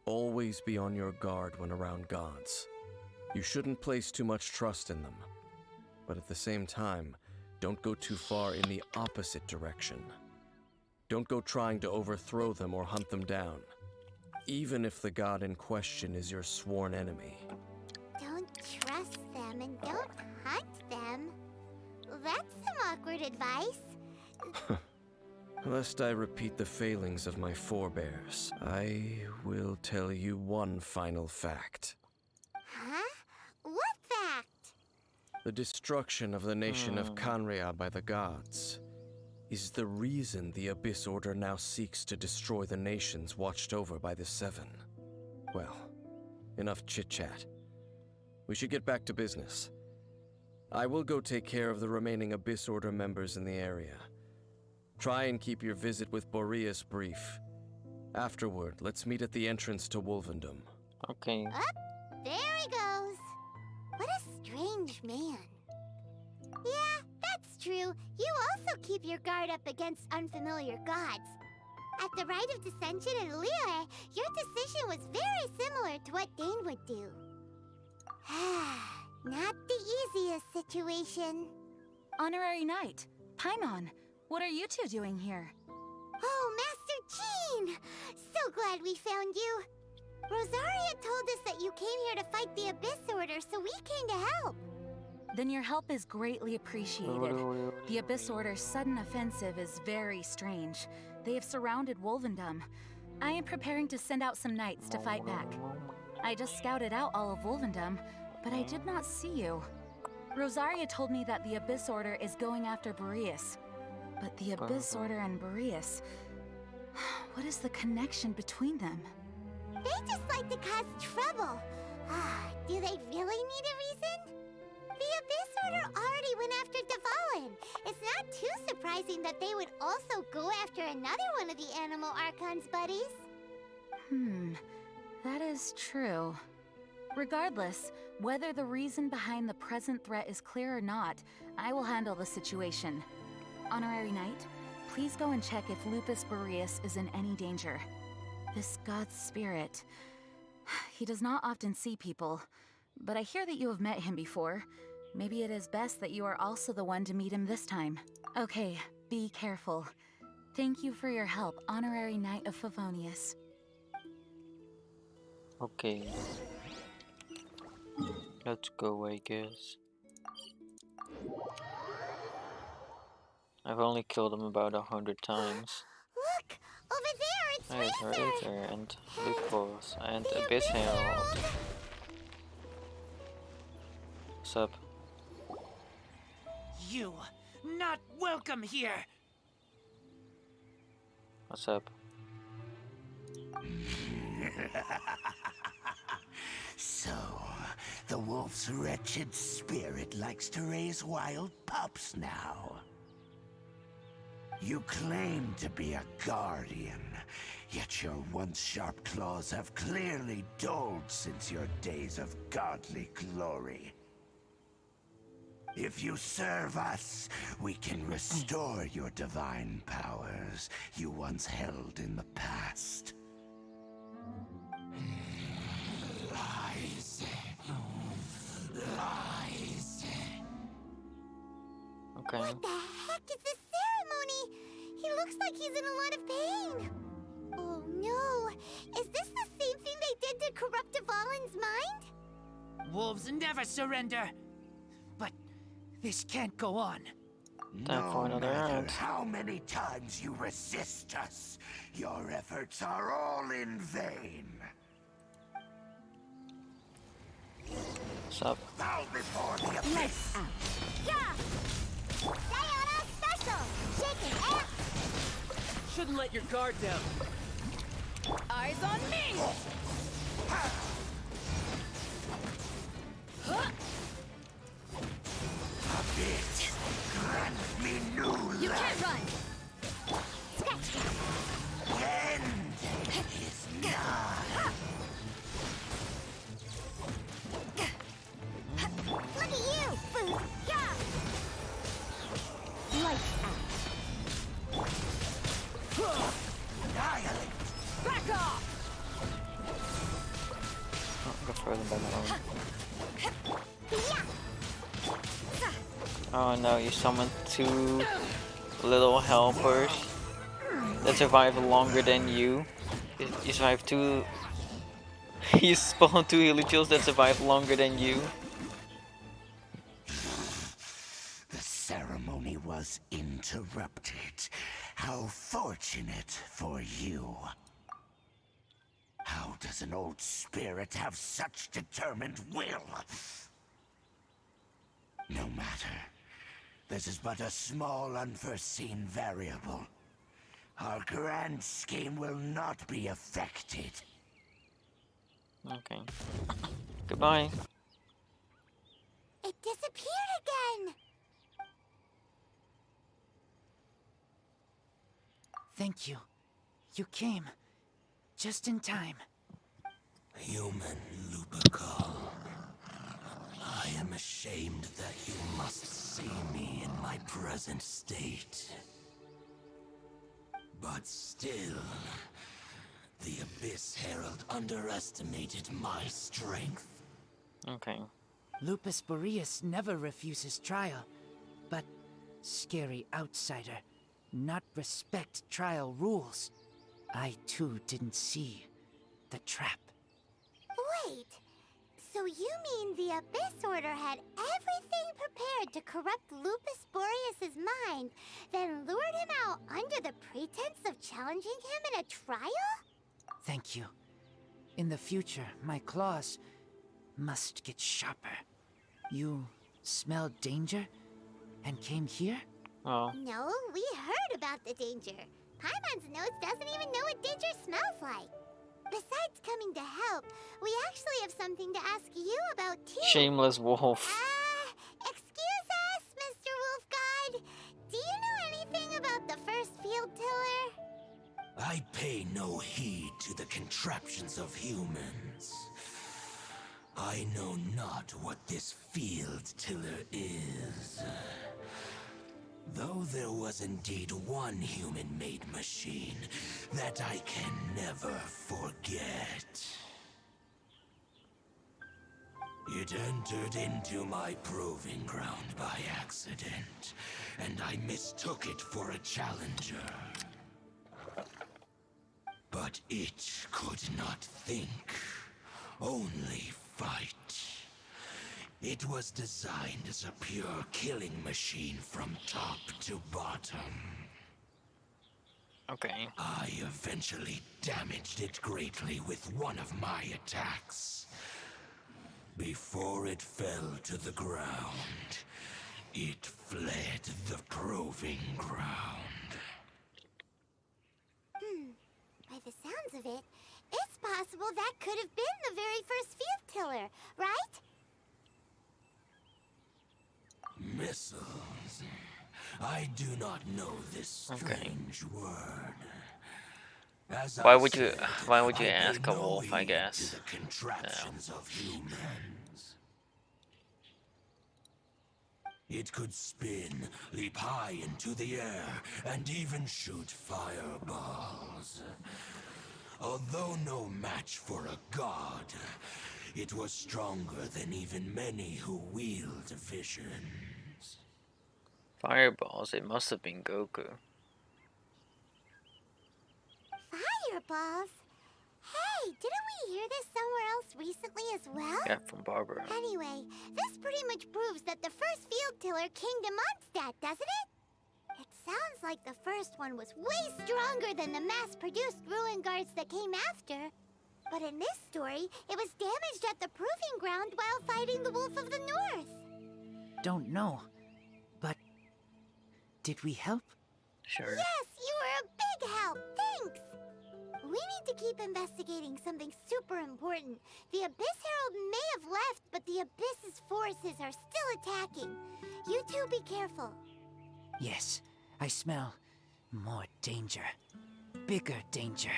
Always be on your guard when around gods. You shouldn't place too much trust in them, but at the same time, don't go too far in the opposite direction. Don't go trying to overthrow them or hunt them down, even if the god in question is your sworn enemy. Don't trust them and don't hunt them. That's some awkward advice. Lest I repeat the failings of my forebears, I will tell you one final fact. Huh? What fact? The destruction of the nation of Canria by the gods is the reason the Abyss Order now seeks to destroy the nations watched over by the Seven. Well, enough chit-chat. We should get back to business. I will go take care of the remaining Abyss Order members in the area. Try and keep your visit with Boreas brief. Afterward, let's meet at the entrance to Wolvendom. Okay. Up, there he goes. What a strange man. Yeah, that's true. You also keep your guard up against unfamiliar gods. At the Rite of Dissension in Liyue, your decision was very similar to what Dane would do. Not the easiest situation. Honorary Knight, Paimon, what are you two doing here? Oh, Master Jean! So glad we found you. Rosaria told us that you came here to fight the Abyss Order, so we came to help. Then your help is greatly appreciated. The Abyss Order's sudden offensive is very strange. They have surrounded Wolvendom. I am preparing to send out some knights to fight back. I just scouted out all of Wolvendom, but I did not see you. Rosaria told me that the Abyss Order is going after Boreas. But the Abyss Order and Boreas... what is the connection between them? They just like to cause trouble. Do they really need a reason? The Abyss Order already went after Dvalin. It's not too surprising that they would also go after another one of the Animal Archon's buddies. That is true. Regardless, whether the reason behind the present threat is clear or not, I will handle the situation. Honorary Knight, please go and check if Lupus Boreas is in any danger. This god's spirit... he does not often see people, but I hear that you have met him before. Maybe it is best that you are also the one to meet him this time. Okay, be careful. Thank you for your help, Honorary Knight of Favonius. Okay. Let's go, I guess. I've only killed him about 100 times. Look! Over there, it's There's Razor! Razor and Lucas and Abyss Herald. What's up? You not welcome here. What's up? So, the wolf's wretched spirit likes to raise wild pups now. You claim to be a guardian, yet your once sharp claws have clearly dulled since your days of godly glory. If you serve us, we can restore your divine powers you once held in the past. Lies. Lies. Okay. What the heck is this ceremony? He looks like he's in a lot of pain. Oh no! Is this the same thing they did to corrupt Dvalin's mind? Wolves never surrender. But this can't go on. Time for No another matter round. how many times you resist us, your efforts are all in vain. What's up? Bow before the abyss. Yeah! Sayonara special! Shaking ass! Shouldn't let your guard down. Eyes on me! Abyss, grant me new You life. can't run! End is nigh. Look at you, Boo! Yeah! Lights out. Annihilate. Back off! Oh, go further by my own. Yeah! Oh no, you summoned two little helpers that survive longer than you. You survive two... you spawn two Helichils that survive longer than you. The ceremony was interrupted. How fortunate for you. How does an old spirit have such determined will? No matter. This is but a small unforeseen variable. Our grand scheme will not be affected. Okay. Goodbye. It disappeared again! Thank you. You came. Just in time. Human Lupercal. I am ashamed that you must see me in my present state. But still, the Abyss Herald underestimated my strength. Okay. Lupus Boreas never refuses trial, but scary outsider, not respect trial rules. I too didn't see the trap. Wait, so you mean the Abyss Order had everything prepared to corrupt Lupus Boreas' mind, then lured him out under the pretense of challenging him in a trial? Thank you. In the future, my claws must get sharper. You smelled danger and came here? Oh. No, we heard about the danger. Paimon's nose doesn't even know what danger smells like. Besides coming to help, we actually have something to ask you about too. Shameless wolf. Excuse us, Mr. Wolf God. Do you know anything about the first field tiller? I pay no heed to the contraptions of humans. I know not what this field tiller is. Though there was indeed one human-made machine that I can never forget. It entered into my proving ground by accident, and I mistook it for a challenger. But it could not think, only fight. It was designed as a pure killing machine from top to bottom. Okay. I eventually damaged it greatly with one of my attacks. Before it fell to the ground, it fled the proving ground. By the sounds of it, it's possible that could have been the very first field tiller, right? Missiles. I do not know this strange word. As Why I would you? said, Why would you I pay ask a no wolf? I heed guess. to the contraptions of humans. It could spin, leap high into the air, and even shoot fireballs. Although no match for a god, it was stronger than even many who wield visions. Fireballs. It must have been Goku. Fireballs? Hey, didn't we hear this somewhere else recently as well? Yeah, from Barbara. Anyway, this pretty much proves that the first field tiller came to Mondstadt, doesn't it? It sounds like the first one was way stronger than the mass-produced ruin guards that came after. But in this story, it was damaged at the proving ground while fighting the Wolf of the North. Don't know, but did we help? Sure. Yes, you were a big help. Thanks. We need to keep investigating something super important. The Abyss Herald may have left, but the Abyss's forces are still attacking. You two be careful. Yes, I smell more danger. Bigger danger.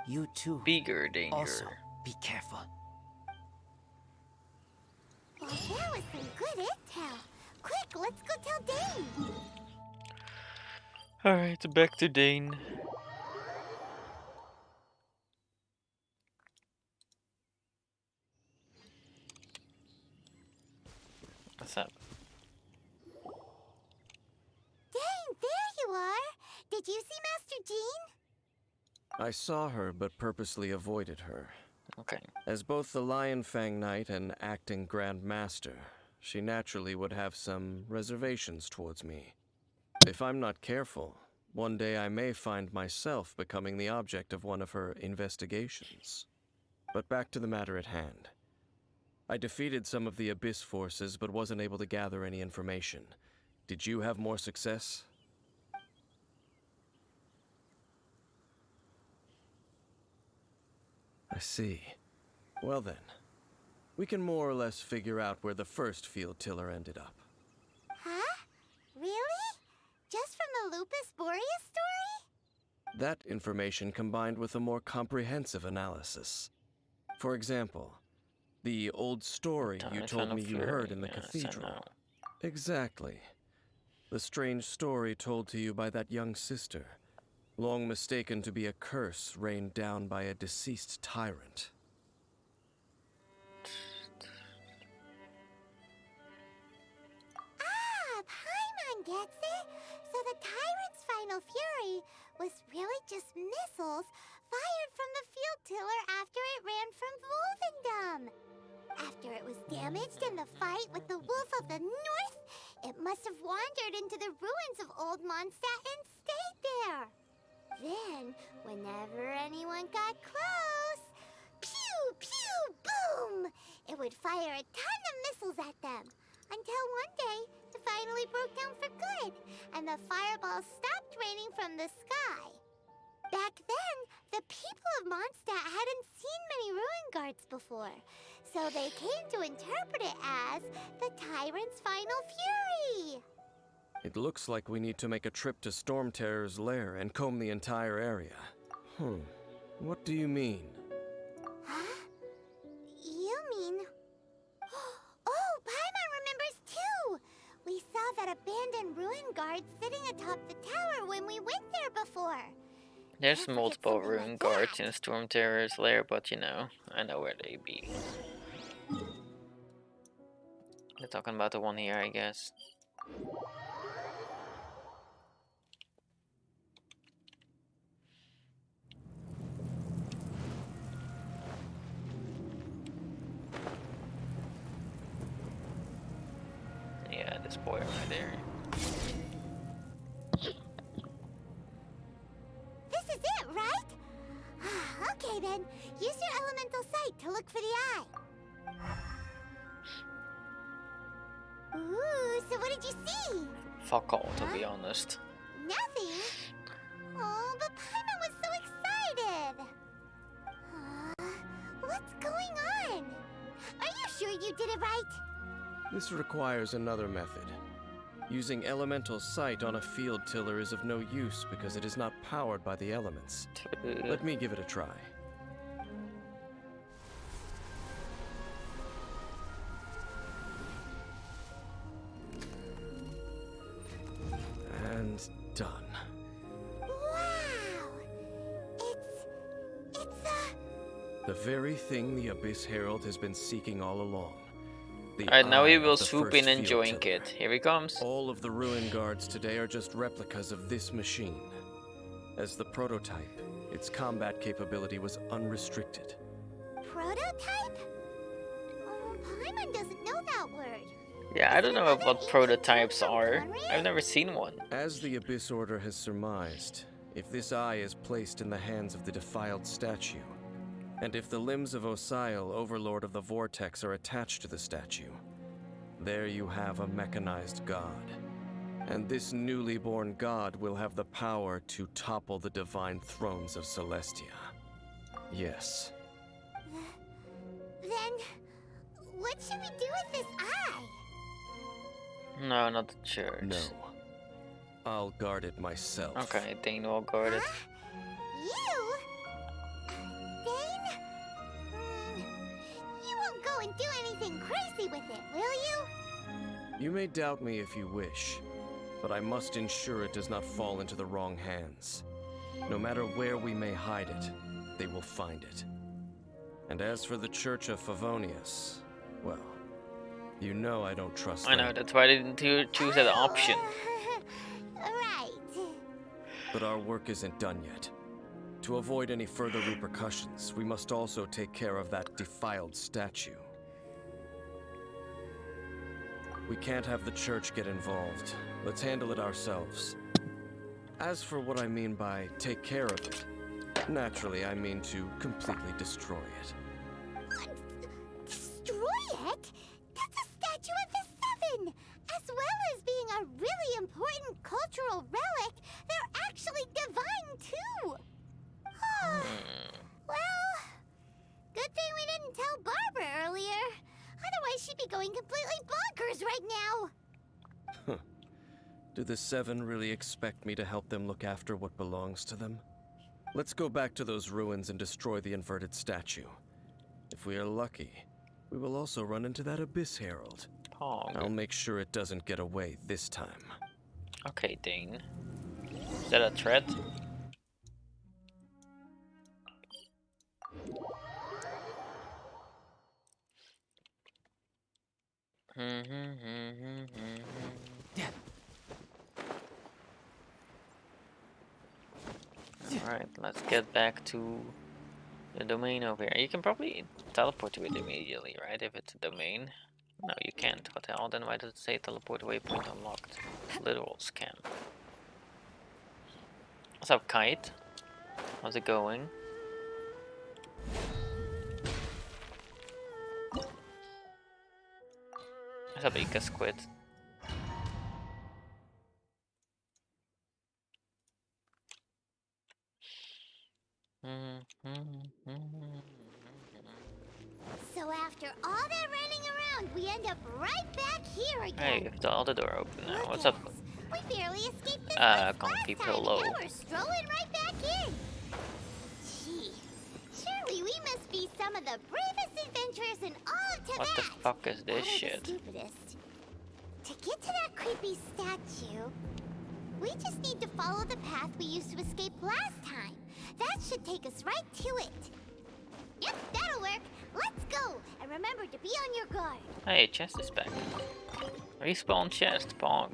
You too. Bigger danger. Also, be careful. Well, that was some good intel. Quick, let's go tell Dane. Alright, back to Dane. What's up? Dane, there you are. Did you see Master Jean? I saw her, but purposely avoided her. Okay. As both the Lion Fang Knight and acting Grand Master, she naturally would have some reservations towards me. If I'm not careful, One day I may find myself becoming the object of one of her investigations. But back to the matter at hand. I defeated some of the Abyss forces, but wasn't able to gather any information. Did you have more success? I see. Well then, we can more or less figure out where the first field tiller ended up. Huh? Really? Just from the Lupus Boreas story? That information combined with a more comprehensive analysis. For example, the old story you Tyrants told Final me you Fury, heard in the yes, I Cathedral. know. Exactly. The strange story told to you by that young sister, long mistaken to be a curse rained down by a deceased tyrant. Ah, Paimon gets it. So the Tyrant's final fury was really just missiles fired from the field tiller after it ran from Wolvendom. After it was damaged in the fight with the Wolf of the North, it must have wandered into the ruins of Old Mondstadt and stayed there. Then, whenever anyone got close, pew, pew, boom! It would fire a ton of missiles at them. Until one day, it finally broke down for good, and the fireballs stopped raining from the sky. Back then, the people of Mondstadt hadn't seen many ruin guards before, so they came to interpret it as the Tyrant's final fury. It looks like we need to make a trip to Storm Terror's lair and comb the entire area. What do you mean? Huh? You mean... Oh, Paimon remembers too! We saw that abandoned ruin guard sitting atop the tower when we went there before. There's Can't forget multiple something ruin like guards that. in Storm Terror's lair, but you know, I know where they be. They're talking about the one here, I guess. Yeah, this boy right there. This is it, right? Okay then, use your elemental sight to look for the eye. Ooh, so what did you see? Fuck all, to be honest. Nothing? Oh, but Paimon was so excited! What's going on? Are you sure you did it right? This requires another method. Using elemental sight on a field tiller is of no use because it is not powered by the elements. Let me give it a try. And done. Wow! It's The very thing the Abyss Herald has been seeking all along. The Alright, now we eye will of the swoop first in and field joink tiller. it. Here he comes. All of the ruin guards today are just replicas of this machine. As the prototype, its combat capability was unrestricted. prototype? Oh, Paimon doesn't know that word. Yeah, I don't know what Ancient prototypes work from are. Conrad? I've never seen one. As the Abyss Order has surmised, if this eye is placed in the hands of the defiled statue, and if the limbs of Osial, Overlord of the Vortex, are attached to the statue, there you have a mechanized god. And this newly born god will have the power to topple the divine thrones of Celestia. Yes. Then, what should we do with this eye? No, not the church. No. I'll guard it myself. Okay, Dane will guard it. You? Dane? You won't go and do anything crazy with it, will you? You may doubt me if you wish, but I must ensure it does not fall into the wrong hands. No matter where we may hide it, they will find it. And as for the Church of Favonius, well, you know I don't trust I them. know, that's why I didn't choose that option. Right. But our work isn't done yet. To avoid any further repercussions, we must also take care of that defiled statue. We can't have the church get involved. Let's handle it ourselves. As for what I mean by take care of it, naturally I mean to completely destroy it. What? Destroy it? That's a statue of the Seven! As well as being a really important cultural relic, they're actually divine too! Well, good thing we didn't tell Barbara earlier. Otherwise she'd be going completely bonkers right now! Do the Seven really expect me to help them look after what belongs to them? Let's go back to those ruins and destroy the inverted statue. If we are lucky, we will also run into that Abyss Herald. Pog. I'll make sure it doesn't get away this time. Okay, Dane. Is that a threat? Alright, let's get back to the domain over here. You can probably teleport to it immediately, right? If it's a domain. No, you can't. What the hell? Then why does it say teleport waypoint unlocked? Literal scam. What's up, Kite? How's it going? What's up, Ika Squid? So after all that running around, we end up right back here again. Hey, you have the door open now. Look What's at up? us. We barely escaped this place Comfy last time, pillow. and now we're strolling right back in. Gee, surely we must be some of the bravest adventurers in all of Tibet. What the fuck is this Or the shit? stupidest. To get to that creepy statue, we just need to follow the path we used to escape last time. That should take us right to it. Yep, that'll work. Let's go, and remember to be on your guard. Hey, chest is back. Respawn chest, Pog.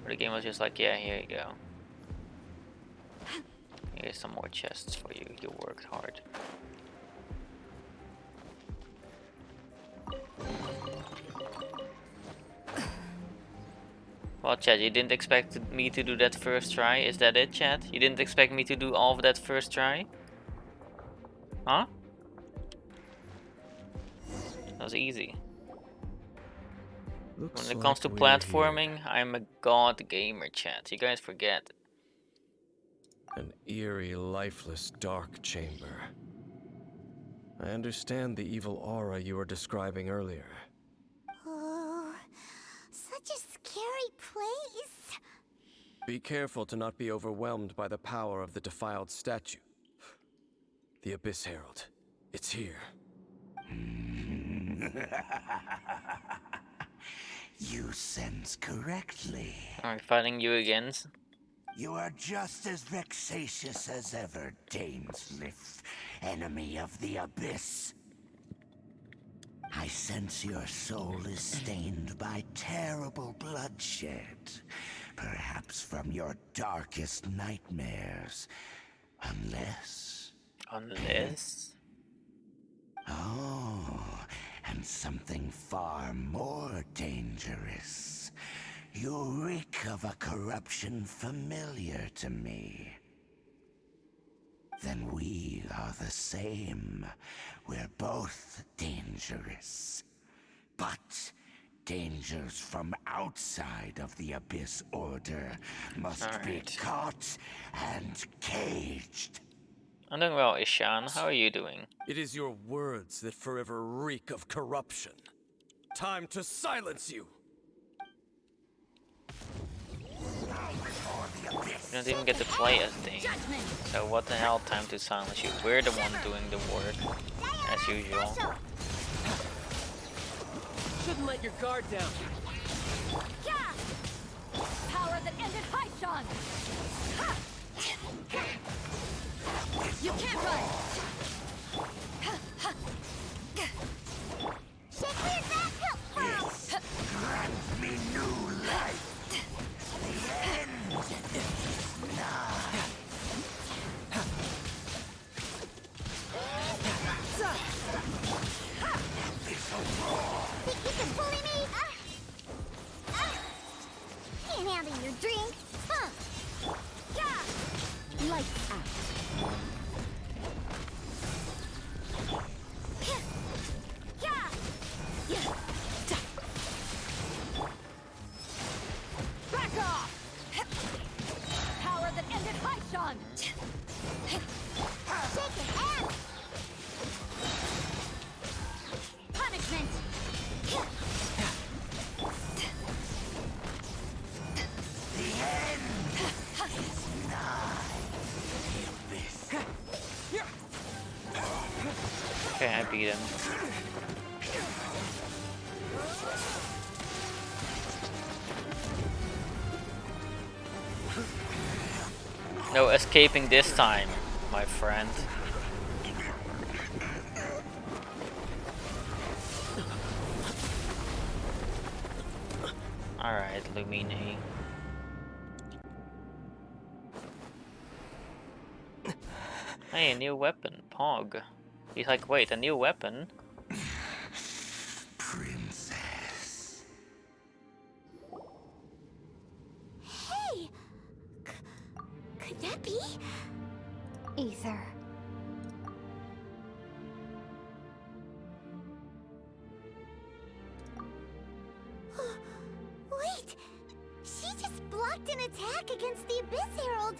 The game was just like, yeah, here you go. Here's some more chests for you. You worked hard. Well, chat, you didn't expect me to do that first try? Is that it, chat? You didn't expect me to do all of that first try? Huh? That was easy. When it comes to platforming, I'm a god gamer, chat. You guys forget. An eerie, lifeless, dark chamber. I understand the evil aura you were describing earlier. Oh, such a scary place. Be careful to not be overwhelmed by the power of the defiled statue. The Abyss Herald. It's here. You sense correctly. Are we fighting you again? You are just as vexatious as ever, Dainsmith, enemy of the Abyss. I sense your soul is stained by terrible bloodshed, perhaps from your darkest nightmares, unless... Unless? Oh, and something far more dangerous. You reek of a corruption familiar to me. Then we are the same. We're both dangerous. But dangers from outside of the Abyss Order must be caught and caged. I'm doing well, Ishan. How are you doing? It is your words that forever reek of corruption. Time to silence you! You don't even get to play as Dane. So what the hell, time to silence you. We're the one doing the work, as usual. Shouldn't let your guard down. Power that ended Haishan! You can't run! Shakespeare's back! Grant me new life. The end is nigh. Think you can bully me? Okay, I beat him. No escaping this time, my friend. Alright, Lumine. Hey, a new weapon, Pog. He's like, wait, a new weapon? Princess. Hey! Could that be? Ether. Wait! She just blocked an attack against the Abyss Herald!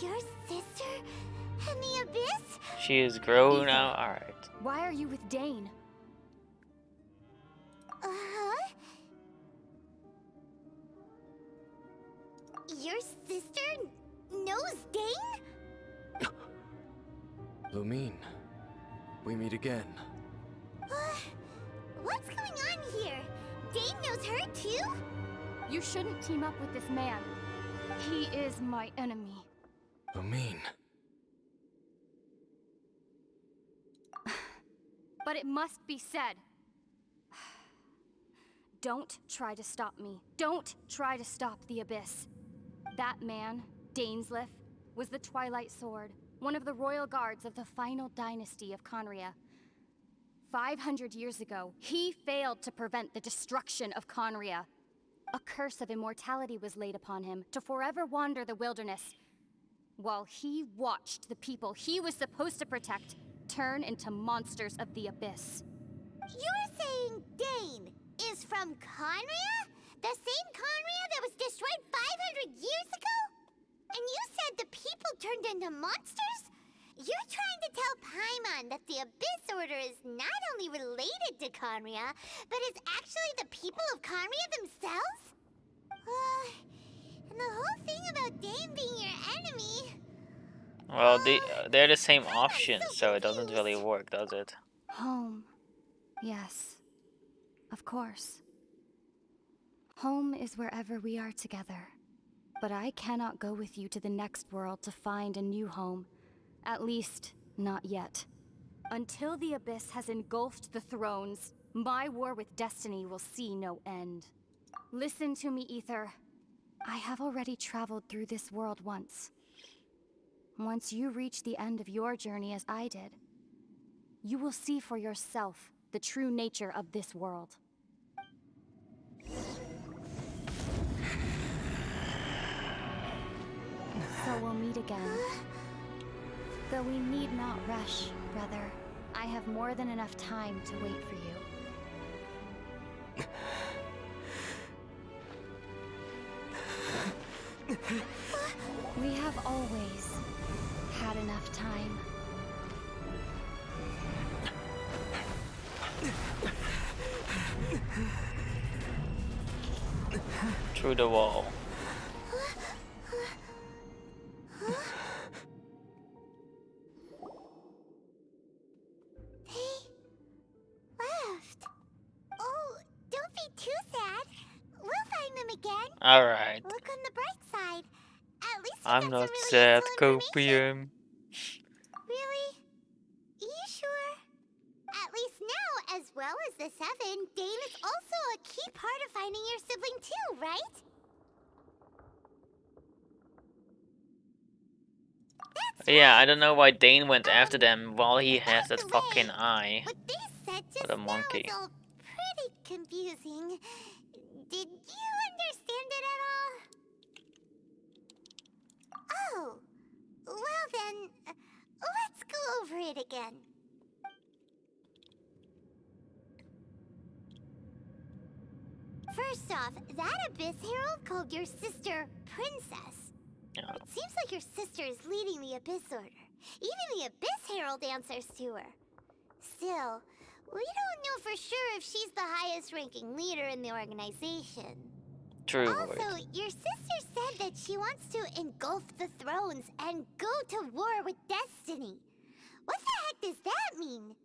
Your sister and the Abyss? She is grown Ether. now? Alright. Why are you with Dane? Uh-huh? Your sister knows Dane? Lumine, we meet again. What's going on here? Dane knows her too? You shouldn't team up with this man. He is my enemy. Lumine. But it must be said. Don't try to stop me. Don't try to stop the Abyss. That man, Dainsleif, was the Twilight Sword, one of the royal guards of the final dynasty of Conria. 500 years ago, he failed to prevent the destruction of Conria. A curse of immortality was laid upon him to forever wander the wilderness, while he watched the people he was supposed to protect turn into monsters of the Abyss. You're saying Dane is from Conria? The same Conria that was destroyed 500 years ago? And you said the people turned into monsters? You're trying to tell Paimon that the Abyss Order is not only related to Conria, but is actually the people of Conria themselves? And the whole thing about Dane being your enemy... Well, they're the same I'm option, so it doesn't confused. really work, does it? Home. Yes. Of course. Home is wherever we are together. But I cannot go with you to the next world to find a new home. At least, not yet. Until the Abyss has engulfed the thrones, my war with destiny will see no end. Listen to me, Ether. I have already traveled through this world once. Once you reach the end of your journey as I did, you will see for yourself the true nature of this world. So we'll meet again. Though we need not rush, brother. I have more than enough time to wait for you. We have always had enough time. Through the wall. left. Oh, don't be too sad. We'll find them again. Alright. Look on the bright side. At least you I'm got not some really sad, useful information. Copium. Really? You sure? At least now, as well as the Seven, Dane is also a key part of finding your sibling too, right? Yeah, I don't know why Dane went after them while he has that By the fucking way, eye. What they said just What a now monkey. is all pretty confusing. Did you understand it at all? Oh, well then, let's go over it again. First off, that Abyss Herald called your sister Princess. Yeah. It seems like your sister is leading the Abyss Order. Even the Abyss Herald answers to her. Still, we don't know for sure if she's the highest ranking leader in the organization. True. Also, your sister said that she wants to engulf the thrones and go to war with destiny. What the heck does that mean?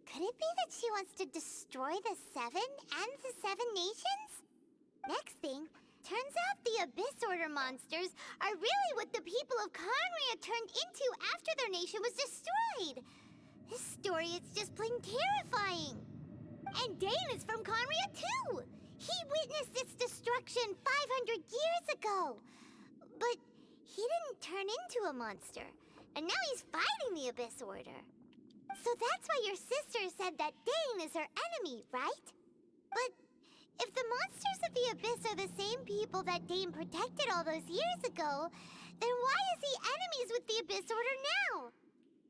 Could it be that she wants to destroy the Seven and the Seven Nations? Next thing, turns out the Abyss Order monsters are really what the people of Conria turned into after their nation was destroyed. This story is just plain terrifying. And Dane is from Conria too. He witnessed its destruction 500 years ago. But he didn't turn into a monster. And now he's fighting the Abyss Order. So that's why your sister said that Dane is her enemy, right? But if the monsters of the Abyss are the same people that Dane protected all those years ago, then why is he enemies with the Abyss Order now?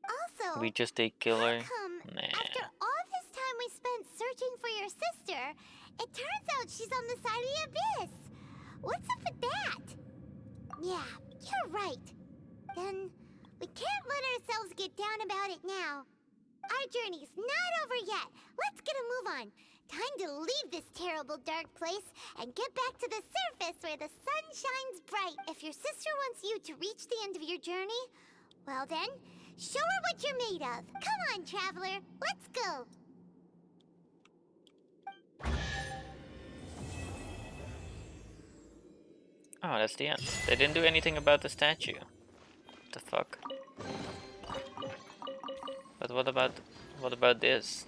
Also, We just a how killer. come Nah. after all this time we spent searching for your sister, it turns out she's on the side of the Abyss? What's up with that? Yeah, you're right. Then we can't let ourselves get down about it now. Our journey's not over yet. Let's get a move on. Time to leave this terrible dark place and get back to the surface where the sun shines bright. If your sister wants you to reach the end of your journey, well then, show her what you're made of. Come on, traveler. Let's go. Oh, that's the end. They didn't do anything about the statue. What the fuck? But what about this?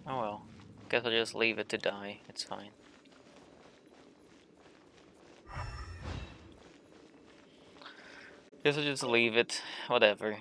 Oh well. Guess I'll just leave it to die. It's fine. Guess I'll just leave it. Whatever.